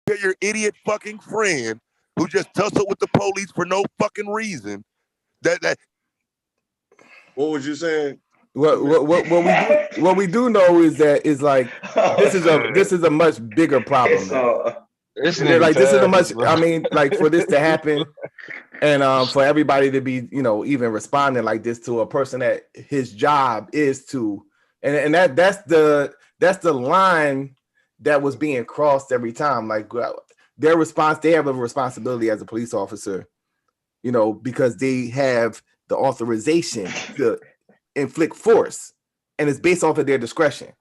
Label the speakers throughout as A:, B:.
A: tell your idiot fucking friend who just tussled with the police for no fucking reason that
B: What was you saying?
C: What we do know is that is like this is a much bigger problem, man.
D: This
C: Like this is a much.
D: bro.
C: I mean, like for this to happen, and for everybody to be, even responding like this to a person that his job is to, and that's the line that was being crossed every time. Like their response, they have a responsibility as a police officer, because they have the authorization to inflict force, and it's based off of their discretion.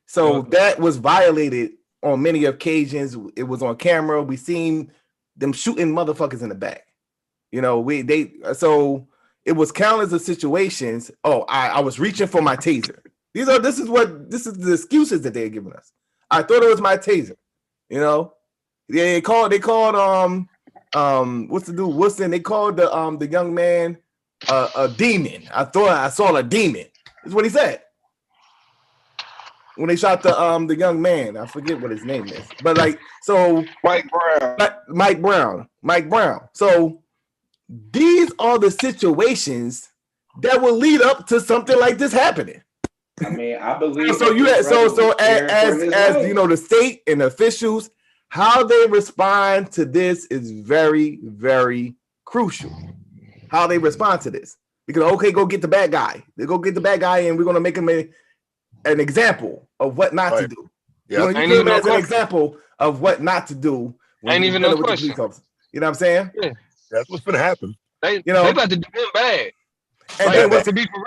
C: So that was violated on many occasions. It was on camera. We seen them shooting motherfuckers in the back. So it was countless of situations. Oh, I was reaching for my taser. This is the excuses that they're giving us. I thought it was my taser. They called what's the dude Wilson? They called the young man a demon. I thought I saw a demon. That's what he said when they shot the young man. I forget what his name is, but Mike Brown. So these are the situations that will lead up to something like this happening.
E: I mean, I believe.
C: So as the state and the officials, how they respond to this is very, very crucial. How they respond to this, because go get the bad guy. They go get the bad guy, and we're gonna make him an example of what not to do.
A: Yeah,
C: Ain't even as an example of what not to do.
D: Ain't even no question.
C: You know what I'm saying?
D: Yeah,
A: that's what's gonna happen.
D: They about to do him bad. And to be for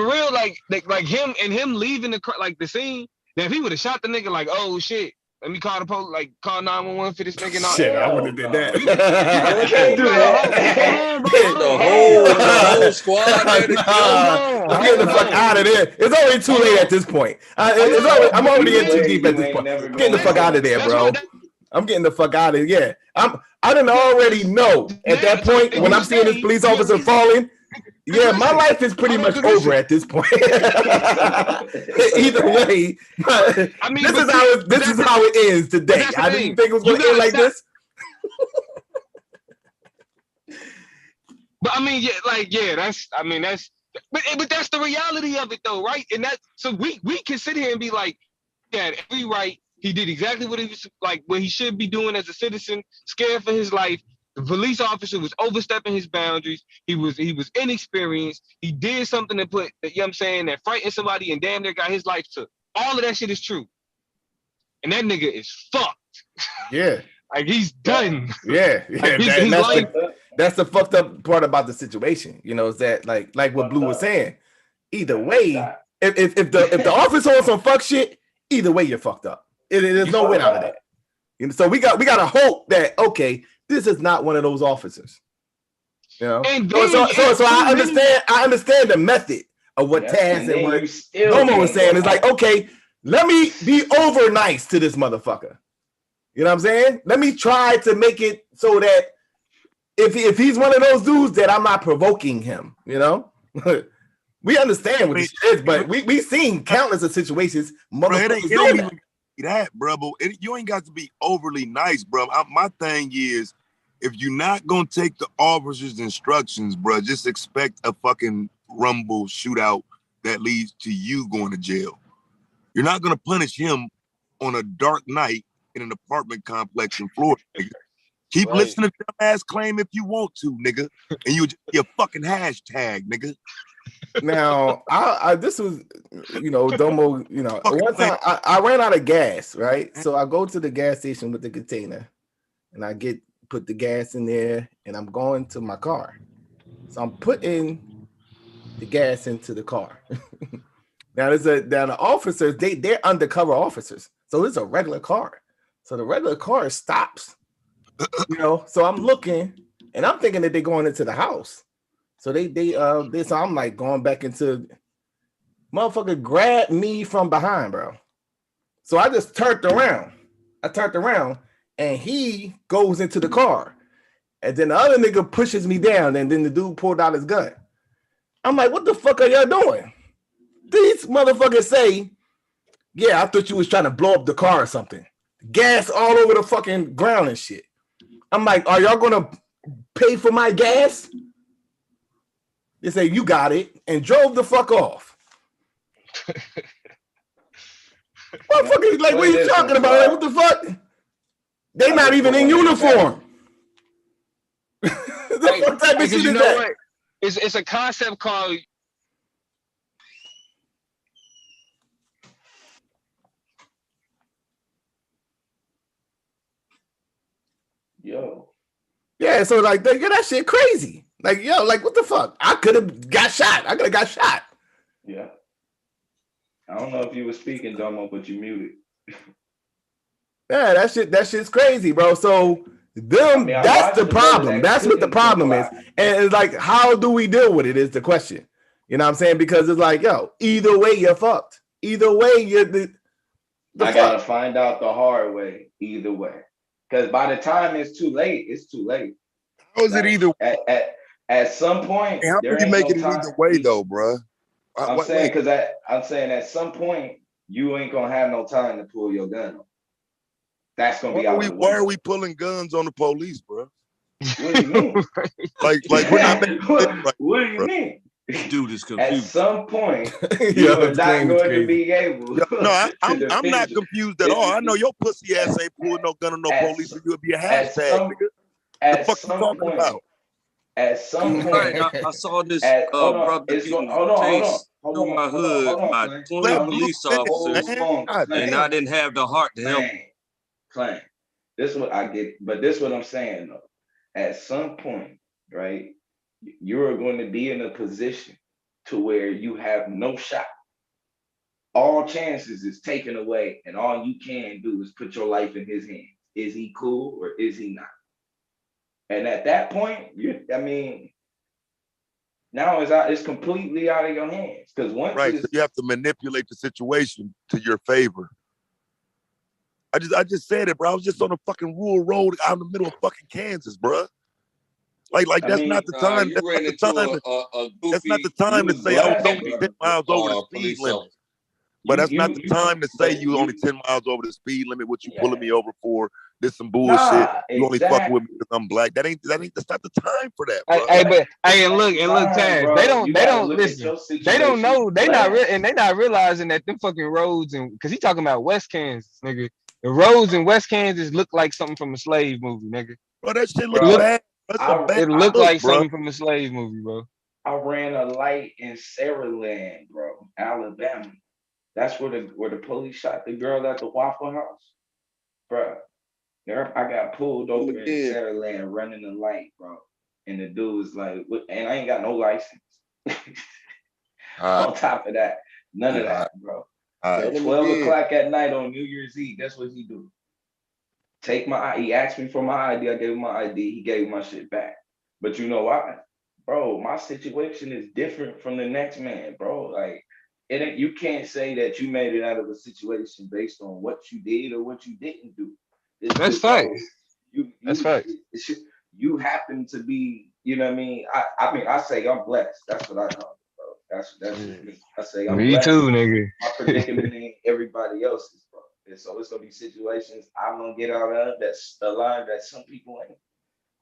D: real, like him leaving the scene. Now if he would have shot the nigga, like, oh shit, let me call the police, like call 911 for this nigga.
C: Shit, I would have did that.
E: You can't do that.
B: The whole squad.
C: I'm getting the fuck out of there. It's already too late at this point. I'm already getting too deep at this point. I'm getting the fuck out of there, bro. I'm getting the fuck out of here. Yeah, I didn't already know at that point when I'm seeing this police officer falling. Yeah, my life is pretty much over at this point. Either way, this is how it ends today. I didn't think it was going to end like this.
D: But but that's the reality of it, though, right? And so we can sit here and be like, he had every right. He did exactly what he should be doing as a citizen, scared for his life. The police officer was overstepping his boundaries. He was inexperienced. He did something that that frightened somebody and damn near got his life took. All of that shit is true. And that nigga is fucked.
C: Yeah.
D: Like he's done.
C: Yeah. That's the fucked up part about the situation. Is that like what Blue was saying. Either way, if the officer on some fuck shit, either way you're fucked up. There's no way out of that. So we got to hope that this is not one of those officers. So I understand the method of what Taz and what Domo was saying. It's like, let me be over nice to this motherfucker. You know what I'm saying? Let me try to make it so that if he's one of those dudes that I'm not provoking him, we understand what this is, but we seen countless of situations. Motherfuckers do that.
A: That, bro, but you ain't got to be overly nice, bro. My thing is, if you're not gonna take the officer's instructions, bro, just expect a fucking rumble shootout that leads to you going to jail. You're not gonna punish him on a dark night in an apartment complex in Florida. Nigga. Keep listening to the ass claim if you want to, nigga, and you just be a fucking hashtag, nigga.
C: Now, this was, Domo, one time I ran out of gas, right? So I go to the gas station with the container and I put the gas in there and I'm going to my car. So I'm putting the gas into the car. Now the officers, they're undercover officers. So it's a regular car. So the regular car stops, so I'm looking and I'm thinking that they're going into the house. So so I'm like going back into, motherfucker grabbed me from behind, bro. So I just turned around. And he goes into the car. And then the other nigga pushes me down. And then the dude pulled out his gun. I'm like, what the fuck are y'all doing? These motherfuckers say, yeah, I thought you was trying to blow up the car or something. gas all over the fucking ground and shit. I'm like, are y'all gonna pay for my gas? They say, you got it, and drove the fuck off. Motherfucker, like, what are you talking about? Like, what the fuck? They not even in uniform. The fuck type of shit is that?
D: What? It's a concept called
E: Yo.
C: Yeah, so like that shit crazy. Like, yo, like what the fuck? I could have got shot. I could have got shot.
E: Yeah. I don't know if you were speaking, Domo, but you muted.
C: Yeah, that shit's crazy, bro. So that's the problem. That's what the problem is. And it's like, how do we deal with it is the question. You know what I'm saying? Because it's like, yo, either way you're fucked. Either way you're
E: I gotta find out the hard way, either way. Because by the time it's too late, it's too late.
A: How is it either way?
E: At some point,
A: How can you make it either way though, bro?
E: I'm saying at some point you ain't gonna have no time to pull your gun on. That's gonna be out.
A: Why are we pulling guns on the police, bro?
E: What do you mean?
A: like we're not making
E: what do you mean?
B: Dude is confused.
E: At some point, you're not going to be able.
A: No, I'm not confused at all. I know your pussy ass ain't pulling no gun on no police, or you'll be a hashtag, nigga. The fuck you talking about?
E: At some point,
B: I saw this brother getting chased through my hood by 20 police officers, and I didn't have the heart to help.
E: Claim. This is what I get, but this is what I'm saying though. At some point, right, you're going to be in a position to where you have no shot. All chances is taken away, and all you can do is put your life in his hands. Is he cool or is he not? And at that point, now it's completely out of your hands. Because once
A: so you have to manipulate the situation to your favor. I just said it, bro. I was just on a fucking rural road out in the middle of fucking Kansas, bro. Like that's not the time. That's not the time. That's not the time to say I was only 10 miles over the speed limit. But that's not the time to say you only 10 miles over the speed limit. What you pulling me over for? This some bullshit. You only fuck with me because I'm black. That's not the time for that, bro.
D: And look, Taz, they don't listen. They don't know. They not realizing that them fucking roads and because he talking about West Kansas, nigga. The roads in West Kansas look like something from a slave movie, nigga.
A: Bro, that shit look bad.
D: It looked like something from a slave movie, bro.
E: I ran a light in Saraland, bro, Alabama. That's where the police shot the girl at the Waffle House, bro. I got pulled over in Saraland running the light, bro, and the dude was like, and I ain't got no license. On top of that, none of that, bro. At 12 o'clock at night on New Year's Eve, that's what he do. He asked me for my ID. I gave him my ID. He gave my shit back. But you know why? Bro, my situation is different from the next man, bro. Like, you can't say that you made it out of a situation based on what you did or what you didn't do.
D: That's fact. That's fact.
E: You happen to be, you know what I mean? I say I'm blessed. That's what I call it. That's me. I say I'm
D: me too, nigga.
E: My predicament ain't everybody else's, bro. And so it's gonna be situations I'm gonna get out of that's a line that some people ain't.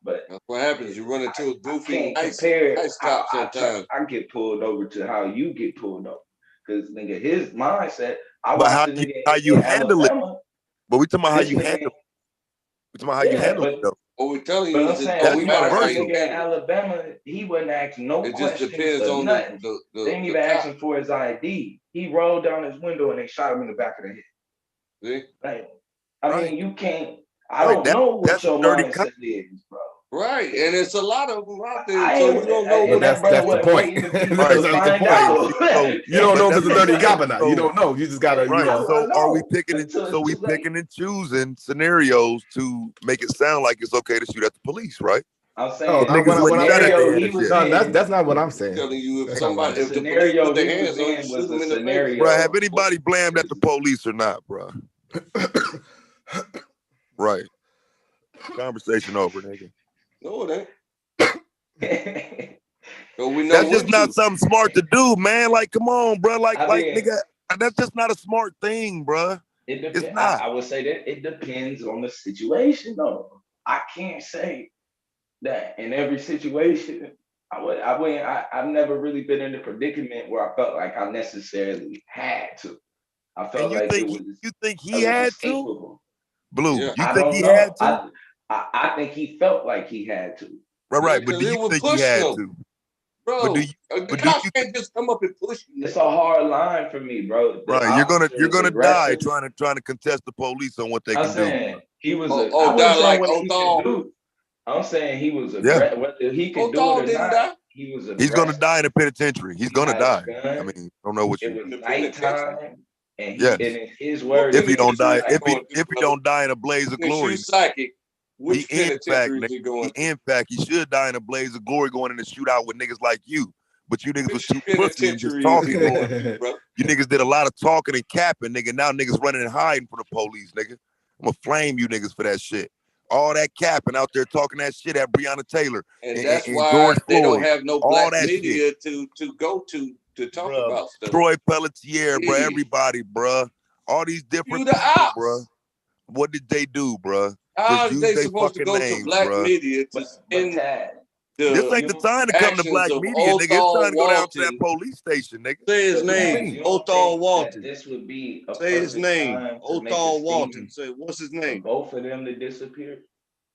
E: But
B: that's what happens. You run into a goofy ice cop sometimes.
E: I get pulled over to how you get pulled over. Because nigga, his mindset,
A: how you handle it. But we talking about how you handle it. We talking about how you handle it though.
B: What we're telling you
E: is that we in Alabama, he wasn't asking no questions. It just depends on nothing. They didn't even ask him for his ID. He rolled down his window and they shot him in the back of the head.
B: See?
E: Like, I mean, you can't. I don't know what your mindset is, bro.
B: Right, and it's a lot of them out there, so you don't know.
C: That's the point. That's the point. You don't know if it's a dirty cop or not. You don't know. You just gotta.
A: Right. So are we picking and picking and choosing scenarios to make it sound like it's okay to shoot at the police, right?
E: I'm saying
C: that's not what I'm saying.
B: I'm telling you, if somebody, if the police put their hands on you, shoot them in the face.
A: Bro, have anybody blamed at the police or not, bro? Right. Conversation over, nigga.
B: No, it ain't. So we know
A: that's just not something smart to do, man. Like, come on, bro. Like, nigga, that's just not a smart thing, bro. It's not.
E: I would say that it depends on the situation, though. I can't say that in every situation. I've never really been in a predicament where I felt like I necessarily had to. I felt like it was.
A: You think he had to? Blue,
E: yeah.
A: you think he had to?
E: I think he felt like he had to.
A: Right, but do you think he had to?
B: Bro, the cops can't just come up and push you.
E: It's a hard line for me, bro.
A: Right, you're gonna die trying to contest the police on what they can do.
E: He was I'm saying he was aggressive. Whether he could do it or not, he was aggressive.
A: He's gonna die in the penitentiary. He's gonna die. I mean, I don't know what
E: it was nighttime, and in his
A: words, if he don't die, if he don't die in a blaze of glory,
B: psychic.
A: He in fact, he should die in a blaze of glory going in a shootout with niggas like you. But you niggas was too pussy and just talking. You niggas did a lot of talking and capping, nigga. Now niggas running and hiding from the police, nigga. I'm gonna flame you niggas for that shit. All that capping out there talking that shit at Breonna Taylor.
B: And that's why George they Floyd, don't have no black media to go to talk about stuff.
A: Troy Pelletier, bro, everybody, bro. All these different people, bro. What did they do, bro?
B: How are they supposed to go to black media to spend
A: this ain't the time to come to black media, nigga. It's time to go down to that police station, nigga.
B: Say his name, Othal Walton.
E: This would be
B: say his name, Othal Walton. Say what's his name?
E: Both of them to disappear.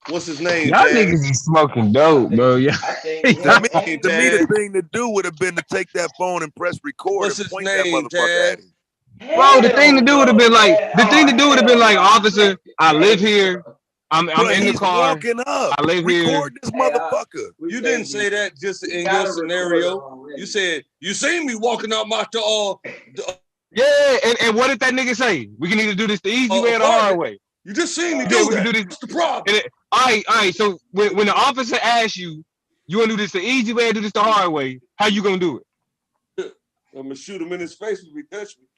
B: What's his name?
D: Y'all niggas is smoking dope, bro. Yeah.
A: To me, the thing to do would have been to take that phone and press record.
B: What's
A: and
B: his
A: point
B: name,
A: that motherfucker at him.
D: Bro, the thing to do would have been like, officer, I live here. I'm in the car.
A: Walking up.
D: I live here.
A: Record this motherfucker.
B: You didn't say that just in your scenario. You said you seen me walking out my door.
D: Yeah, and what did that nigga say? We can either do this the easy way or the hard way.
B: You just seen me do that. We can do this. What's the problem?
D: All right. So when the officer asks you want to do this the easy way or do this the hard way, how you gonna do
B: it? I'm gonna shoot him in his face if he touch me.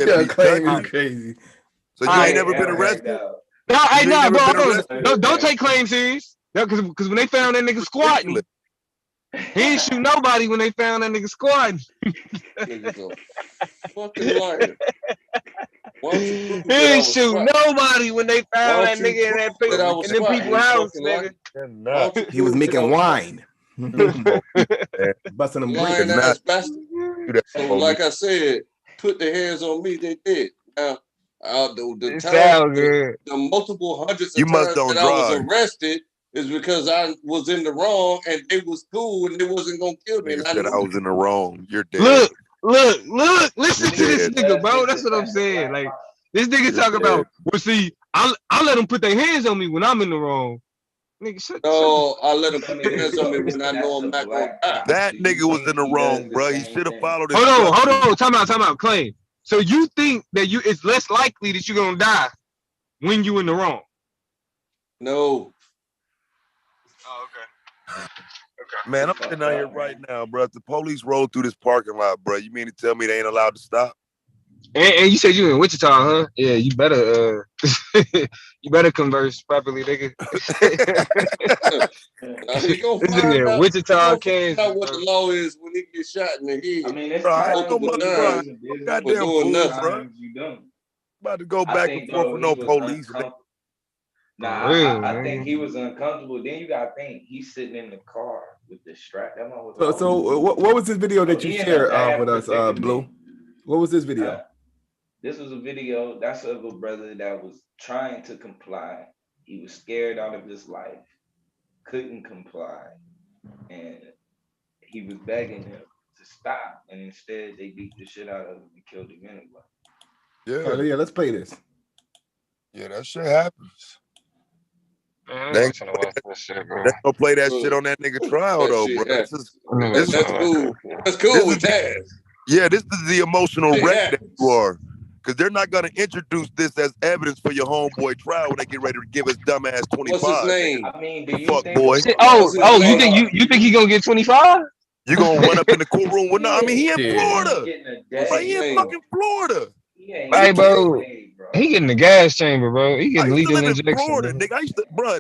C: All right. Claim you crazy.
A: So you ain't never been arrested?
D: No, bro. Don't take claim serious. Because when they found that nigga squatting, he didn't shoot nobody when they found that nigga squatting.
B: Fucking liar.
D: He didn't shoot nobody when they found that nigga in them people's house, nigga.
C: He was making wine. Busting them
B: bricks. So like I said, put the hands on me, they did. Now, the multiple hundreds of times that I was arrested is because I was in the wrong and they was cool and they wasn't gonna kill me.
A: I was in the wrong. You're dead.
D: Look, listen to this nigga, bro. That's what I'm saying. Like this nigga talk about, well, see, I let them put their hands on me when I'm in the wrong. Nigga, shut
B: I let him put their hands on me when I know I'm not gonna die.
A: That nigga was in the wrong, bro. He should have followed his
D: Hold on. Time out. Claim. So you think that it's less likely that you're gonna die when you in the wrong?
B: No.
D: Oh, okay.
A: Man, I'm sitting out here right now, bro. If the police roll through this parking lot, bro, you mean to tell me they ain't allowed to stop?
D: And you said you in Wichita, huh? Yeah, you better converse properly, nigga. Wichita, Kansas.
B: Not what the law is when he gets shot in the head.
E: I mean, it's
A: goddamn nothing, bro. About to go back and forth with no police.
E: I think he was uncomfortable. Then you gotta think he's sitting in the car with the strap.
C: So what was this video that you shared with us, Blue? What was this video?
E: This was a video that's of a brother that was trying to comply. He was scared out of his life, couldn't comply, and he was begging him to stop. And instead, they beat the shit out of him and killed him anyway.
C: Yeah, let's play this.
A: Yeah, that shit happens.
D: Man,
A: they gonna play that shit on that nigga trial though, bro.
B: That's cool. That's cool with that.
A: Yeah, this is the emotional wreck that you are. Because they're not going to introduce this as evidence for your homeboy trial when they get ready to give his dumbass 25.
B: What's his name?
E: I mean, do you
A: fuck
E: think
A: boy.
D: You think he gonna get 25?
A: You gonna run up in the courtroom with I mean, he in Florida. He in fucking Florida.
D: Hey, bro. He getting the gas chamber, bro. He getting lethal injection.
A: Florida, nigga. I used to, bro,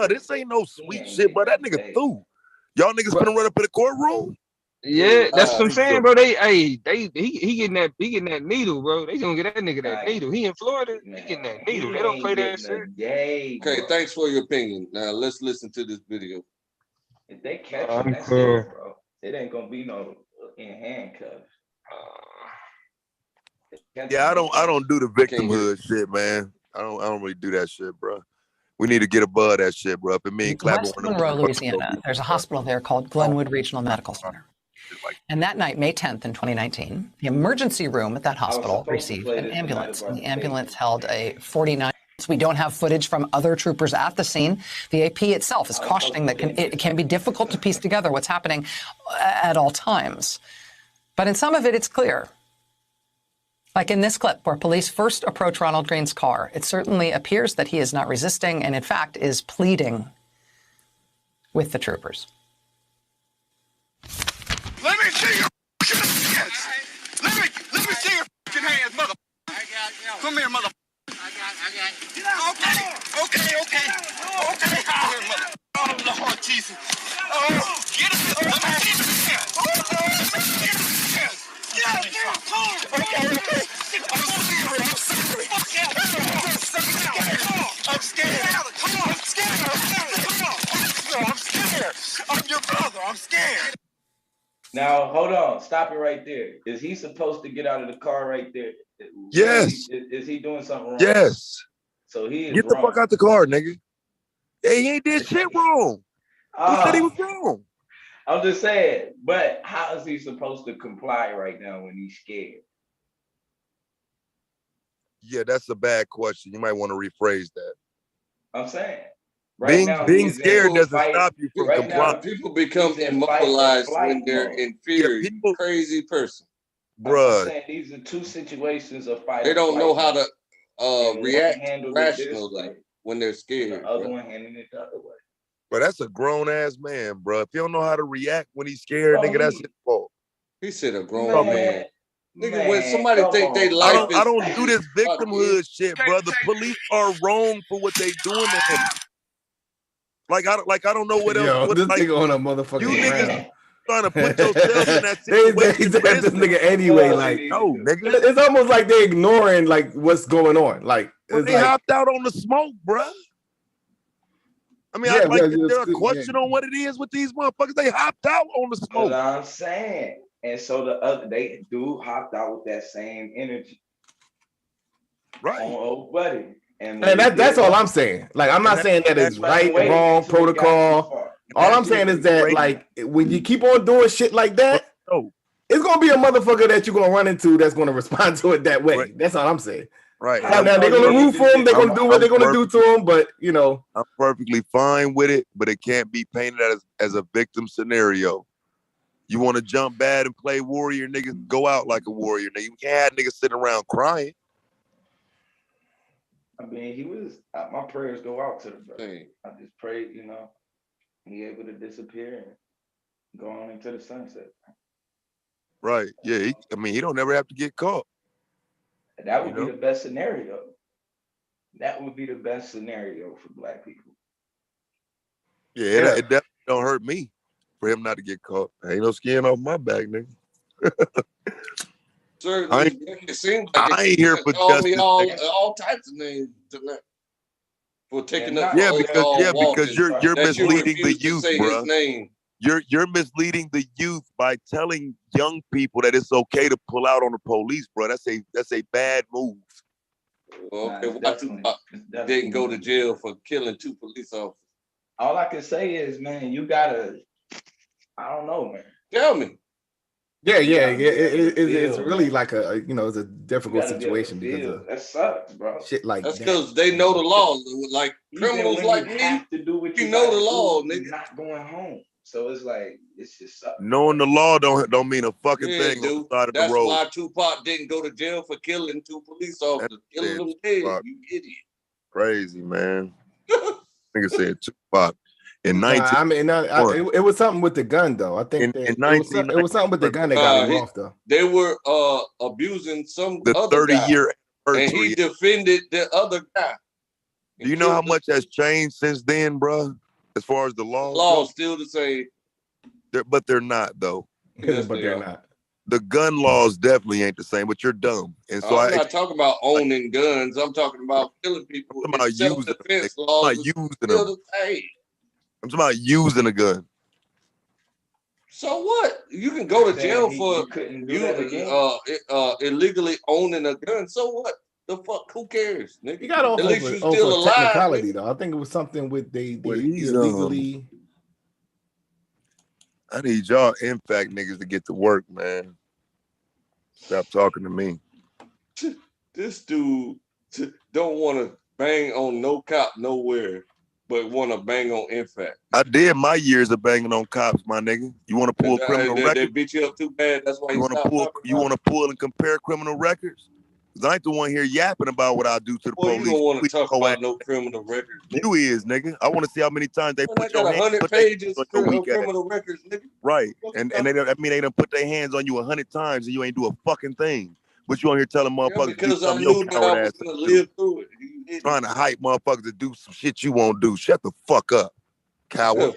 A: this ain't no sweet shit, bro. That nigga through. Y'all niggas finna run up in the courtroom?
D: Yeah, that's what I'm saying, bro. He getting that needle, bro. They gonna get that nigga that needle. He in Florida, he getting that needle. They don't play that shit.
B: Okay, thanks for your opinion. Now let's listen to this video.
E: If they catch him, that's it, bro. It ain't gonna be no in handcuffs.
A: Yeah, I don't do the victimhood shit, man. I don't really do that shit, bro. We need to get above that shit, bro. If me and Clapper
F: West Monroe, Louisiana, there's a hospital there called Glenwood Regional Medical Center. And that night, May 10th in 2019, the emergency room at that hospital received an ambulance. And the ambulance held a 49. We don't have footage from other troopers at the scene. The AP itself is cautioning that it can be difficult to piece together what's happening at all times. But in some of it, it's clear. Like in this clip where police first approach Ronald Green's car, it certainly appears that he is not resisting and, in fact, is pleading with the troopers.
G: Let me see your hands. Let me see your hands, mother. Come here, mother. I got. Okay. Come here, mother. Oh, Lord Jesus. Oh, get him. Let me see your hands. Okay. I'm scared. I'm your brother. I'm scared.
E: Now, hold on. Stop it right there. Is he supposed to get out of the car right there?
A: Yes.
E: Is he doing something wrong?
A: Yes.
E: So he is
A: Get the fuck out the car, nigga. Hey, he ain't did shit wrong. Who said he was wrong?
E: I'm just saying, but how is he supposed to comply right now when he's scared?
A: Yeah, that's a bad question. You might want to rephrase that.
E: I'm saying.
A: Being scared doesn't stop you from complying.
B: People become immobilized when they're in fear. Yeah, crazy person.
A: Bruh.
E: I'm saying these are two situations of fight.
B: They don't know how to react rationally when they're scared.
E: The other one handling it the other way.
A: But that's a grown ass man, bro. If you don't know how to react when he's scared, nigga, that's his fault.
B: He said a grown man. Nigga, when somebody think they life
A: I don't do this victimhood shit, bro. The police are wrong for what they doing to him. I don't know what else.
C: Yo, this nigga on a motherfucking
A: you niggas trying to put yourself in that
C: situation. They this nigga anyway. Like,
A: no, nigga.
C: It's almost like they're ignoring like what's going on. Like,
A: they hopped out on the smoke, bro. I mean, I'd like to get a question on what it is with these motherfuckers. They hopped out on the smoke.
E: That's what I'm saying. And so they do hopped out with that same energy.
A: Right.
E: On old buddy.
C: And that's all I'm saying. Like, I'm not saying that it's right, wrong, protocol. All I'm saying is that, like, when you keep on doing shit like that, it's gonna be a motherfucker that you're gonna run into that's gonna respond to it that way. Right. That's all I'm saying.
A: Right.
C: Now they're gonna root for him. They're gonna do what they're gonna do to him. But you know,
A: I'm perfectly fine with it. But it can't be painted as a victim scenario. You want to jump bad and play warrior, niggas go out like a warrior. Now you can't have niggas sitting around crying.
E: I mean, my prayers go out to the brother. I just prayed, he able to disappear and go on into the sunset.
A: Right. Yeah. He don't never have to get caught.
E: That would be the best scenario. That would be the best scenario for Black people.
A: Yeah, it definitely don't hurt me for him not to get caught. Ain't no skin off my back, nigga.
B: Sir,
A: I ain't here for justice.
B: All types of names tonight for taking up.
A: Yeah, because you're misleading the youth, bro. You're misleading the youth by telling young people that it's okay to pull out on the police, bro. That's a bad move.
B: Okay, why Tupac didn't go to jail for killing 2 police officers?
E: All I can say is, man, you gotta. I don't know, man.
B: Tell me.
C: Yeah. It's really like it's a difficult situation because
E: that sucks, bro.
C: Shit like
B: that's because they know the law. Like criminals like me,
E: have to do what
B: you know the law, nigga.
E: Not going home. So it's like it's just sucks.
A: Knowing the law don't mean a fucking thing on the side of the road.
B: That's why Tupac didn't go to jail for killing 2 police officers. Killing them dead, you idiot.
A: Crazy, man. Nigga said Tupac. In 19,
C: it was something with the gun though. I think it was something with the gun that got him off though.
B: They were abusing
A: the 30-year
B: and he defended the other guy.
A: Do you know how much has changed since then, bro? As far as the law,
B: still the same.
A: But they're not though.
B: Yes,
C: but they're not.
A: The gun laws definitely ain't the same, but you're dumb. And so
B: I'm not talking about owning guns. I'm talking about killing people.
A: I'm talking about
B: self-defense laws.
A: using them. I'm talking about using a gun.
B: So what? You can go to jail for illegally owning a gun. So what? The fuck? Who cares, nigga?
C: You got off
B: at least
C: over,
B: you still alive.
C: Technicality, though. I think it was something with they illegally.
A: I need y'all impact niggas to get to work, man. Stop talking to me.
B: This dude don't want to bang on no cop nowhere, but want to bang on impact.
A: I did my years of banging on cops, my nigga. You want to pull criminal records?
B: They beat you up too bad. That's why you want to
A: pull. You want to pull and compare criminal records? Because I ain't the one here yapping about what I do to the police.
B: You don't want to talk about no criminal records.
A: Nigga. You is, nigga. I want to see how many times they put your
B: 100 pages of criminal records, nigga.
A: Right, and they don't. I mean, they done put their hands on you 100 times and you ain't do a fucking thing. But you on here telling motherfuckers
B: because I knew that I was gonna live through it.
A: Trying to hype motherfuckers to do some shit you won't do. Shut the fuck up, coward.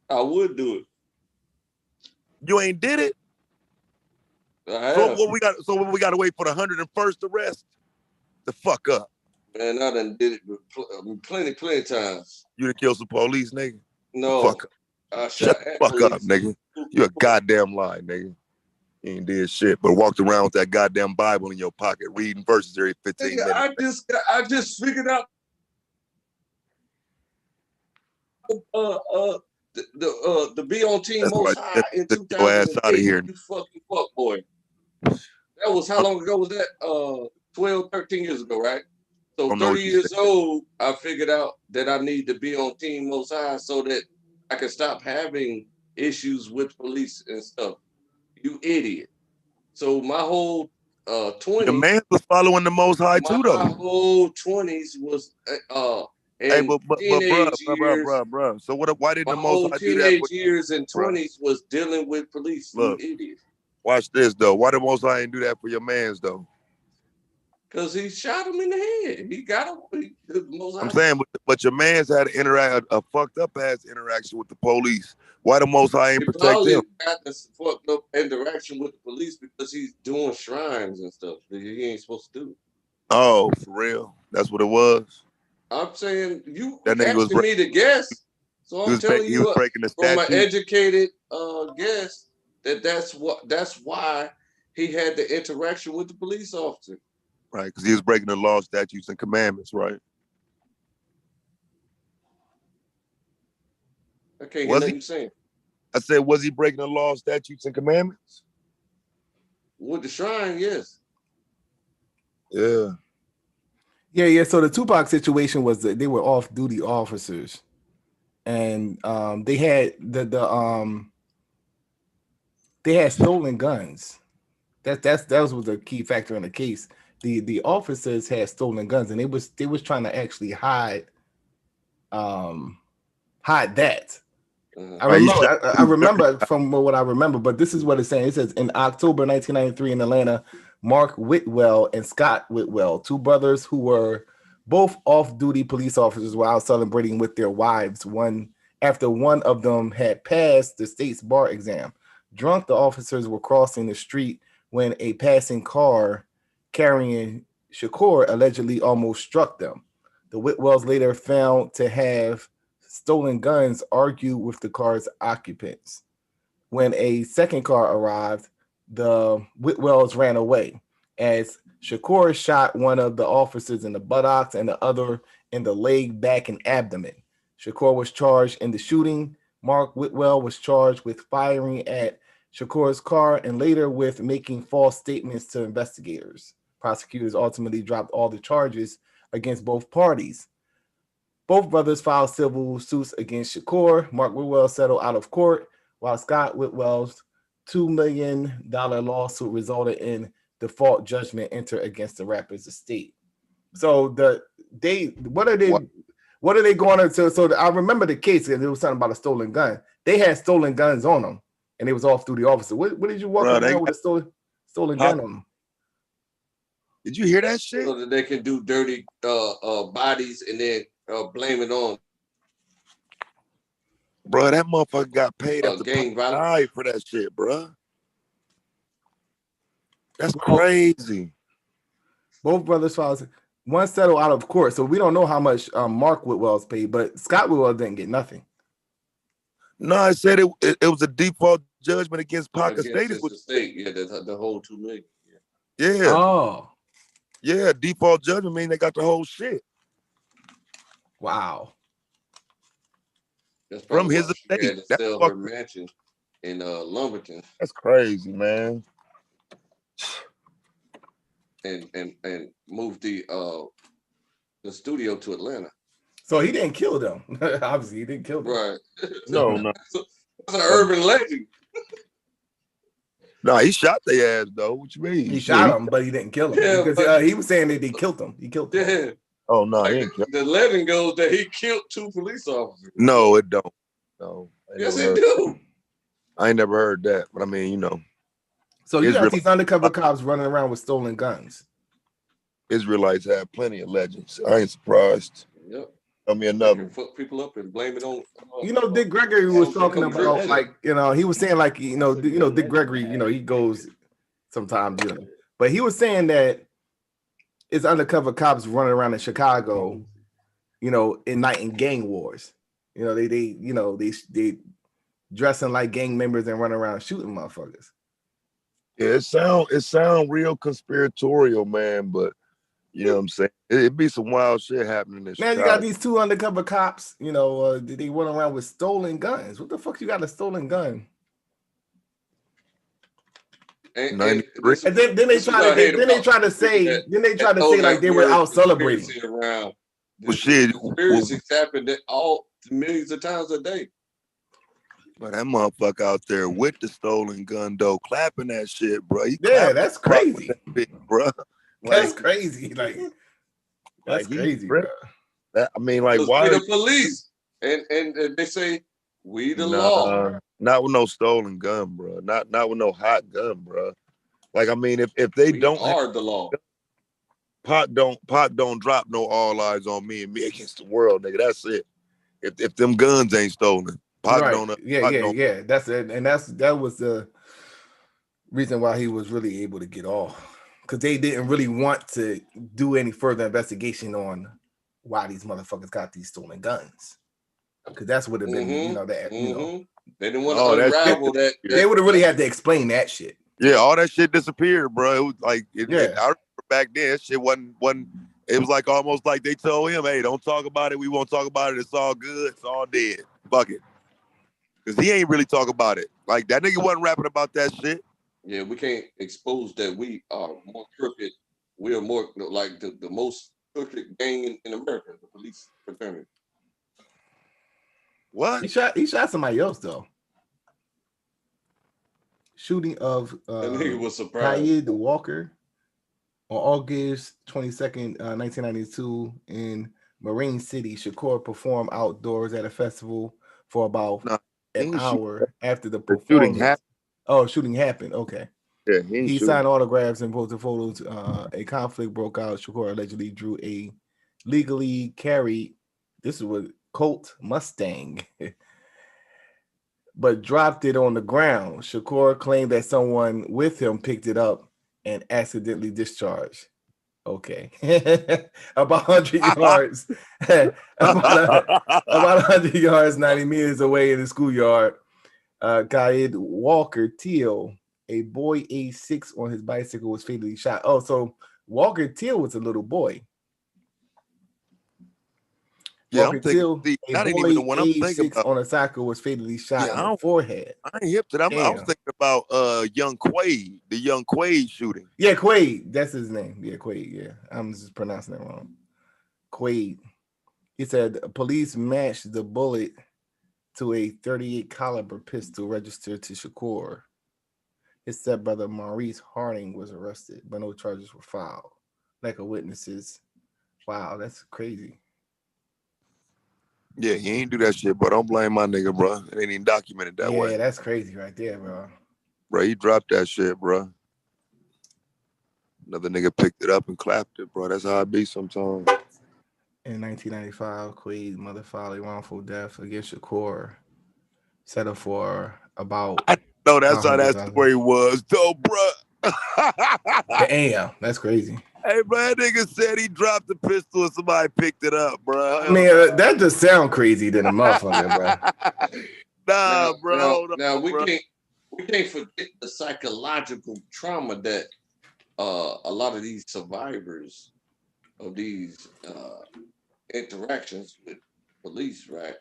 B: I would do it.
A: You ain't did it. So what we got? So we got to wait for the 101st arrest. The fuck up.
B: Man, I done did it plenty times.
A: You done killed some police, nigga?
B: No.
A: Fuck up. Shut the fuck up, nigga. You a goddamn lie, nigga. You ain't did shit, but walked around with that goddamn Bible in your pocket, reading verses every 15 minutes.
B: I just figured out the be on Team Most High in 2008.
A: Out of here.
B: You fucking fuck boy. That was how long ago was that? 12, 13 years ago, right? So 30 years old, I figured out that I need to be on Team Most High so that I can stop having issues with police and stuff. You idiot. So my whole 20s.
A: The man was following the Most High too, though.
B: My whole 20s was
A: hey, but bruh. So why didn't the Most High do that?
B: Teenage years and 20s was dealing with police.
A: Look,
B: you idiot.
A: Watch this though. Why did Most High didn't do that for your mans though?
B: Because he shot him in the head. He got him.
A: I'm saying, but your man's had a fucked up ass interaction with the police. Why the Most High ain't protect him?
B: Got this fucked up interaction with the police because he's doing shrines and stuff that he ain't supposed to do.
A: Oh, for real? That's what it was.
B: I'm saying you asking me to guess, so I'm telling you from an educated guess that's why he had the interaction with the police officer.
A: Right, because he was breaking the law, statutes, and commandments, right?
B: I can't hear nothing saying.
A: I said, was he breaking the law, statutes, and commandments?
B: With the shrine, yes.
A: Yeah.
C: So the Tupac situation was that they were off-duty officers, and they had they had stolen guns. That was the key factor in the case. The officers had stolen guns, and they was trying to actually hide that. I remember from what I remember, but this is what it's saying. It says in October 1993 in Atlanta, Mark Whitwell and Scott Whitwell, two brothers who were both off-duty police officers, were out celebrating with their wives. After one of them had passed the state's bar exam. Drunk, the officers were crossing the street when a passing car carrying Shakur allegedly almost struck them. The Whitwells later found to have stolen guns argued with the car's occupants. When a second car arrived, the Whitwells ran away as Shakur shot one of the officers in the buttocks and the other in the leg, back, and abdomen. Shakur was charged in the shooting. Mark Whitwell was charged with firing at Shakur's car and later with making false statements to investigators. Prosecutors ultimately dropped all the charges against both parties. Both brothers filed civil suits against Shakur. Mark Whitwell settled out of court, while Scott Whitwell's $2 million lawsuit resulted in default judgment entered against the rapper's estate. So what are they going to? So I remember the case, and it was something about a stolen gun. They had stolen guns on them, and they was off duty officer. What did you walk around with a stolen gun on them?
A: Did you hear that shit?
B: So that they can do dirty bodies and then blame it on.
A: Bro, that motherfucker got paid at the
B: gang
A: eye for that shit, bro. That's crazy.
C: Both brothers' fathers. One settled out of court, so we don't know how much Mark Whitwell's paid, but Scott Whitwell didn't get nothing.
A: No, I said it was a default judgment against Pac Estate.
B: Yeah, the whole $2 million.
A: Yeah.
C: Oh.
A: Yeah, default judgment mean they got the whole shit.
C: Wow.
B: That's
A: from his
B: estate. Had to sell her mansion in Lumberton.
A: That's crazy, man.
B: And moved the studio to Atlanta.
C: So he didn't kill them. Obviously, he didn't kill them.
B: Right.
A: No.
B: That's an urban legend.
A: No, he shot their ass though. What you mean?
C: He shot him, but he didn't kill him.
B: Yeah,
C: because he was saying that they killed him. He killed them.
B: Yeah.
A: Oh no,
B: like,
A: he didn't kill
B: the legend goes that he killed 2 police officers.
A: No, it don't. No.
B: Yes, it do.
A: I ain't never heard that, but I mean, you know.
C: So you got these undercover cops running around with stolen guns.
A: Israelites have plenty of legends. I ain't surprised.
B: Yep.
A: Tell me another.
B: Fuck people up and blame it on.
C: Dick Gregory was talking about, like, he was saying, like, Dick Gregory, he goes sometimes, but he was saying that it's undercover cops running around in Chicago, in night in gang wars. They dressing like gang members and running around shooting motherfuckers.
A: Yeah, it sound real conspiratorial, man, but you know what I'm saying? It'd be some wild shit happening in Chicago.
C: Man, you got these 2 undercover cops, they run around with stolen guns. What the fuck you got a stolen gun?
B: And
C: then they try to say like they were out celebrating.
B: Around.
A: Well, shit.
B: Conspiracies happen all millions of times a day.
A: But that motherfucker out there with the stolen gun though, clapping that shit, bro.
C: That's crazy,
A: bro.
C: That's crazy. Like that's crazy, bro.
A: I mean, like, why
B: the police and they say we the law.
A: Not with no stolen gun, bro. Not with no hot gun, bro. Like, I mean, if they don't
B: are the law.
A: Pac don't drop no all eyes on me and me against the world, nigga. That's it. If them guns ain't stolen, Pac
C: right.
A: don't.
C: Yeah. That's it, and that was the reason why he was really able to get off, because they didn't really want to do any further investigation on why these motherfuckers got these stolen guns, because that's what have been,
B: They didn't want to unravel that.
C: They would have really had to explain that shit.
A: Yeah, all that shit disappeared, bro. It was like, I remember back then, that shit wasn't. It was like almost like they told him, "Hey, don't talk about it. We won't talk about it. It's all good. It's all dead. Fuck it." Because he ain't really talk about it. Like, that nigga wasn't rapping about that shit.
B: Yeah, we can't expose that we are more crooked. We are more like the most crooked gang in America, the police fraternity.
A: What?
C: He shot somebody else though. Shooting of
B: that nigga was surprised.
C: Kayid Walker on August 22nd, 1992 in Marine City. Shakur performed outdoors at a festival for about an hour after the performance. Shooting happened. Okay.
A: Yeah,
C: he signed autographs and posted photos. A conflict broke out. Shakur allegedly drew a legally carried, this is what, Colt Mustang, but dropped it on the ground. Shakur claimed that someone with him picked it up and accidentally discharged. Okay. About 100 yards. about 100 yards, 90 meters away in the schoolyard. Kayid Walker Teal, a boy age 6 on his bicycle, was fatally shot. Oh, so Walker Teal was a little boy.
A: Yeah,
C: Walker
A: I'm thinking,
C: Teal,
A: that ain't even the one I'm thinking about.
C: On a cycle was fatally shot in the forehead.
A: I ain't hip to that. I was thinking about young Quaid, the young Quaid shooting.
C: Yeah, Quaid. That's his name. Yeah, Quaid. Yeah, I'm just pronouncing it wrong. Quaid. He said police matched the bullet to a .38 caliber pistol registered to Shakur. His stepbrother Maurice Harding was arrested, but no charges were filed. Lack of witnesses. Wow, that's crazy.
A: Yeah, he ain't do that shit, bro. Don't blame my nigga, bro. It ain't even documented that way.
C: Yeah, that's crazy right there, bro.
A: Bro, he dropped that shit, bro. Another nigga picked it up and clapped it, bro. That's how it be sometimes.
C: In 1995, Quaid's mother filed a wrongful death against Shakur, settled for about.
A: I know that's how that story was, though, bro.
C: Damn, that's crazy.
A: Hey, bro, that nigga said he dropped the pistol and somebody picked it up, bro.
C: I mean, that just sound crazy than a motherfucker, bro.
A: Nah, bro.
B: Now we can't forget the psychological trauma that a lot of these survivors of these interactions with police, right?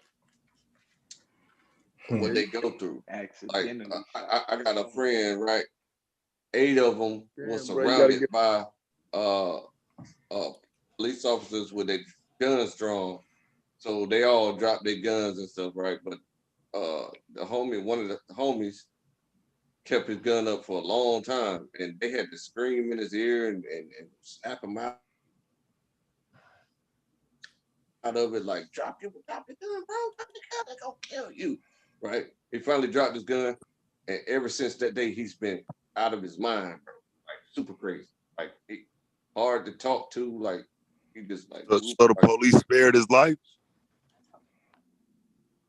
B: What they go through. Like I got a friend, right? 8 of them were surrounded by police officers with their guns drawn. So they all dropped their guns and stuff, right? But one of the homies kept his gun up for a long time, and they had to scream in his ear and snap him out of it, like, drop your gun, bro, drop your gun, they're gonna kill you, right? He finally dropped his gun, and ever since that day, he's been out of his mind, bro. Like, super crazy, like, hard to talk to, like, he just like.
A: So the police spared his life?